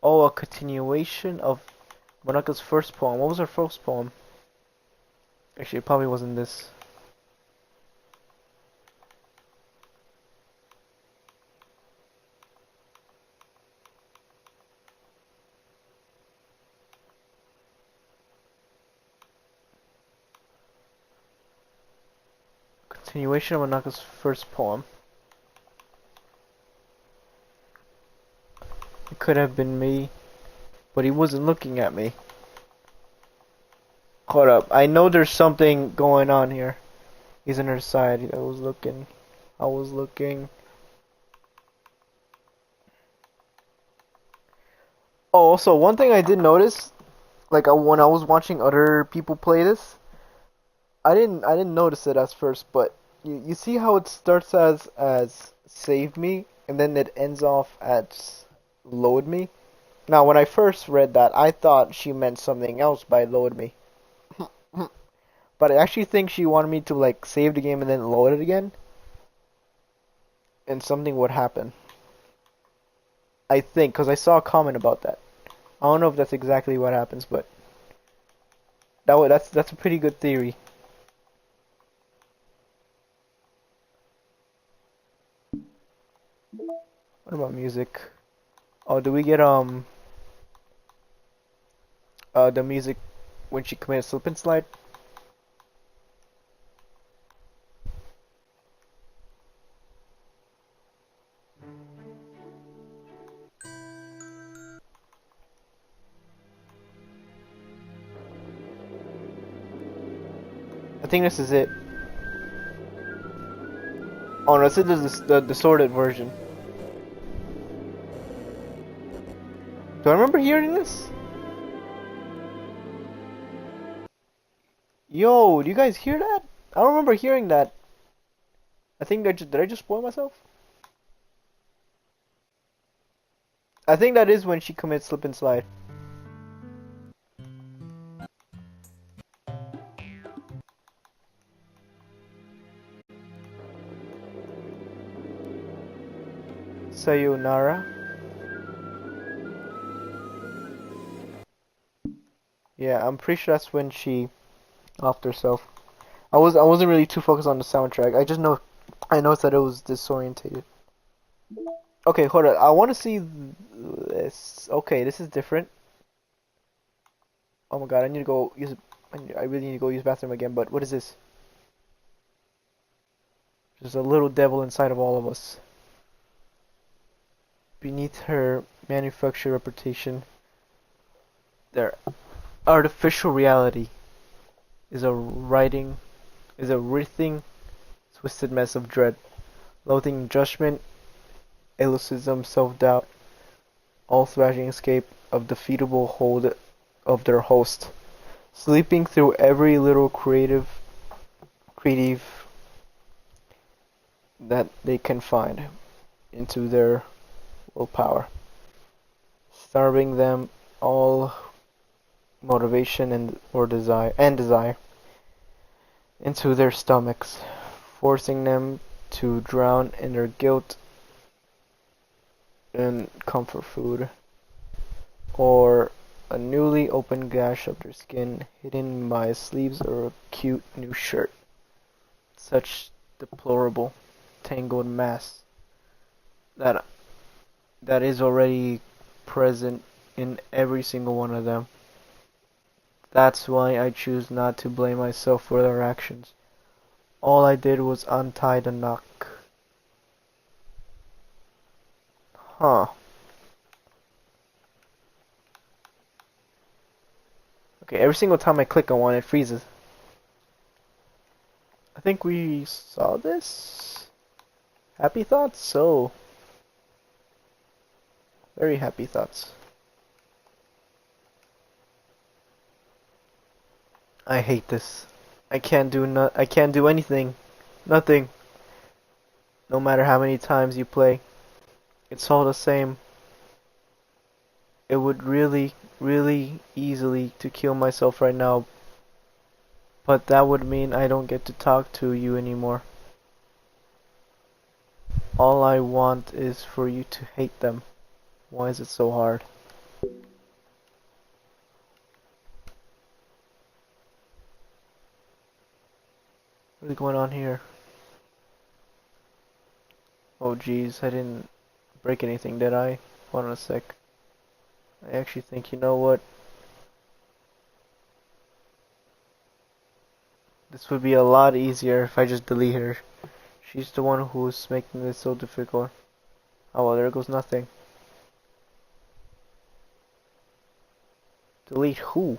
Oh, a continuation of Monaka's first poem. What was her first poem? Actually, it probably wasn't this. Continuation of Monaka's first poem. It could have been me, but he wasn't looking at me. Hold up, I know there's something going on here. He's on her side. I was looking. Oh, also one thing I did notice, like when I was watching other people play this, I didn't notice it at first, but you see how it starts as save me and then it ends off as load me. Now when I first read that, I thought she meant something else by load me. But I actually think she wanted me to like save the game and then load it again, and something would happen. I think, because I saw a comment about that. I don't know if that's exactly what happens, but that's a pretty good theory. What about music? Oh, do we get the music when she committed slip and slide? I think this is it. Oh no, this is the distorted version. Do I remember hearing this? Yo, do you guys hear that? I don't remember hearing that. I think did I just spoil myself? I think that is when she commits slip and slide. Sayonara. Yeah, I'm pretty sure that's when she offed herself. I wasn't really too focused on the soundtrack. I noticed that it was disorientated. Okay, hold on. I want to see this. Okay, this is different. Oh my god, I need to go use. I really need to go use the bathroom again. But what is this? There's a little devil inside of all of us. Beneath her manufactured reputation, their artificial reality is a writhing, twisted mess of dread, loathing, judgment, elusivism, self-doubt, all thrashing escape of defeatable hold of their host, sleeping through every little creative that they can find into their willpower, starving them all motivation and desire into their stomachs, forcing them to drown in their guilt and comfort food, or a newly opened gash of their skin hidden by sleeves or a cute new shirt. Such deplorable, tangled mass that is already present in every single one of them. That's why I choose not to blame myself for their actions. All I did was untie the knot. Huh. Okay, every single time I click on one, it freezes. I think we saw this. Happy thoughts? So. Very happy thoughts. I hate this. I can't do anything. Nothing. No matter how many times you play. It's all the same. It would really easily to kill myself right now. But that would mean I don't get to talk to you anymore. All I want is for you to hate them. Why is it so hard? What is going on here? Oh geez, I didn't break anything, did I? Hold on a sec. I actually think, you know what? This would be a lot easier if I just delete her. She's the one who's making this so difficult. Oh well, there goes nothing. Delete who?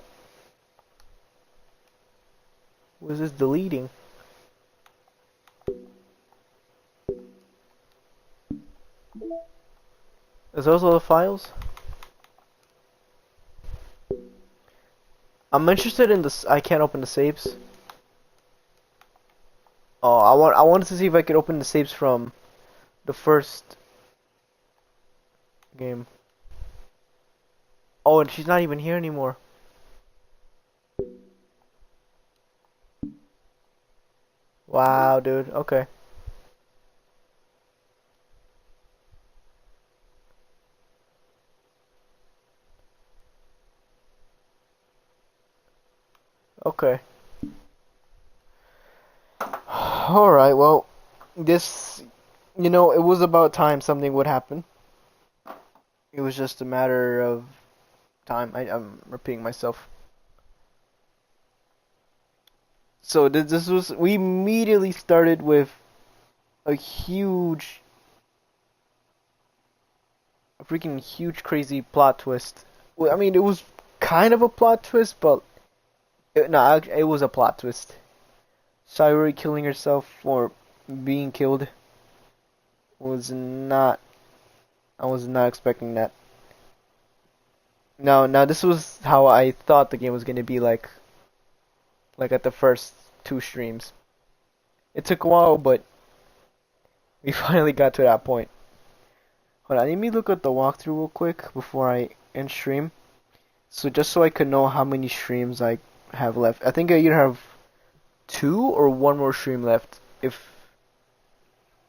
Who is this deleting? Is those all the files? I'm interested in this. I can't open the saves. Oh, I wanted to see if I could open the saves from the first game. Oh, and she's not even here anymore. Wow, dude. Okay. Okay. Alright, well, this, you know, it was about time something would happen. It was just a matter of time. I'm repeating myself. So this was, we immediately started with a freaking huge crazy plot twist. Well, I mean, it was kind of a plot twist, but no, it was a plot twist. Sayuri killing herself or being killed was not. I was not expecting that. Now this was how I thought the game was gonna be like at the first two streams. It took a while, but we finally got to that point. Hold on, let me look at the walkthrough real quick before I end stream. So just so I could know how many streams I have left. I think I either have 2 or 1 more stream left. If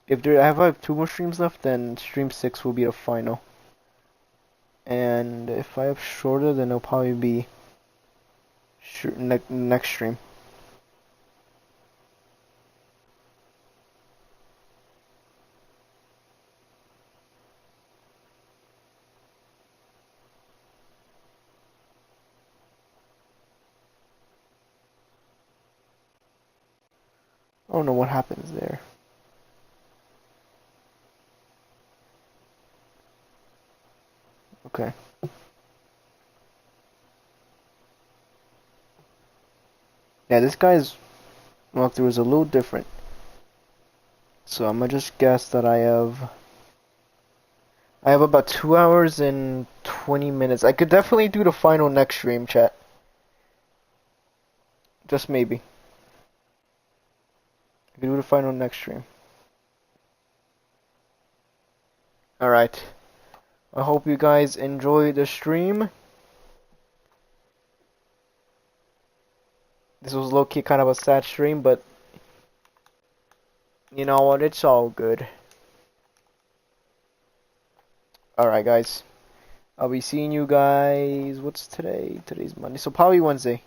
I have 2 more streams left, then stream 6 will be the final. And if I have shorter, then it'll probably be next stream. I don't know what happens there. Okay. Yeah, this guy's walkthrough is a little different. So I'm gonna just guess that I have about 2 hours and 20 minutes. I could definitely do the final next stream, chat. Just maybe. I could do the final next stream. Alright. I hope you guys enjoy the stream. This was low-key kind of a sad stream, but you know what? It's all good. Alright, guys. I'll be seeing you guys. What's today? Today's Monday. So probably Wednesday.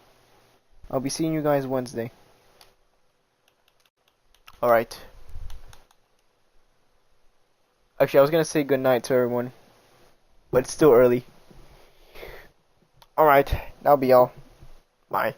I'll be seeing you guys Wednesday. Alright. Actually, I was gonna say good night to everyone, but it's still early. Alright, that'll be all. Bye.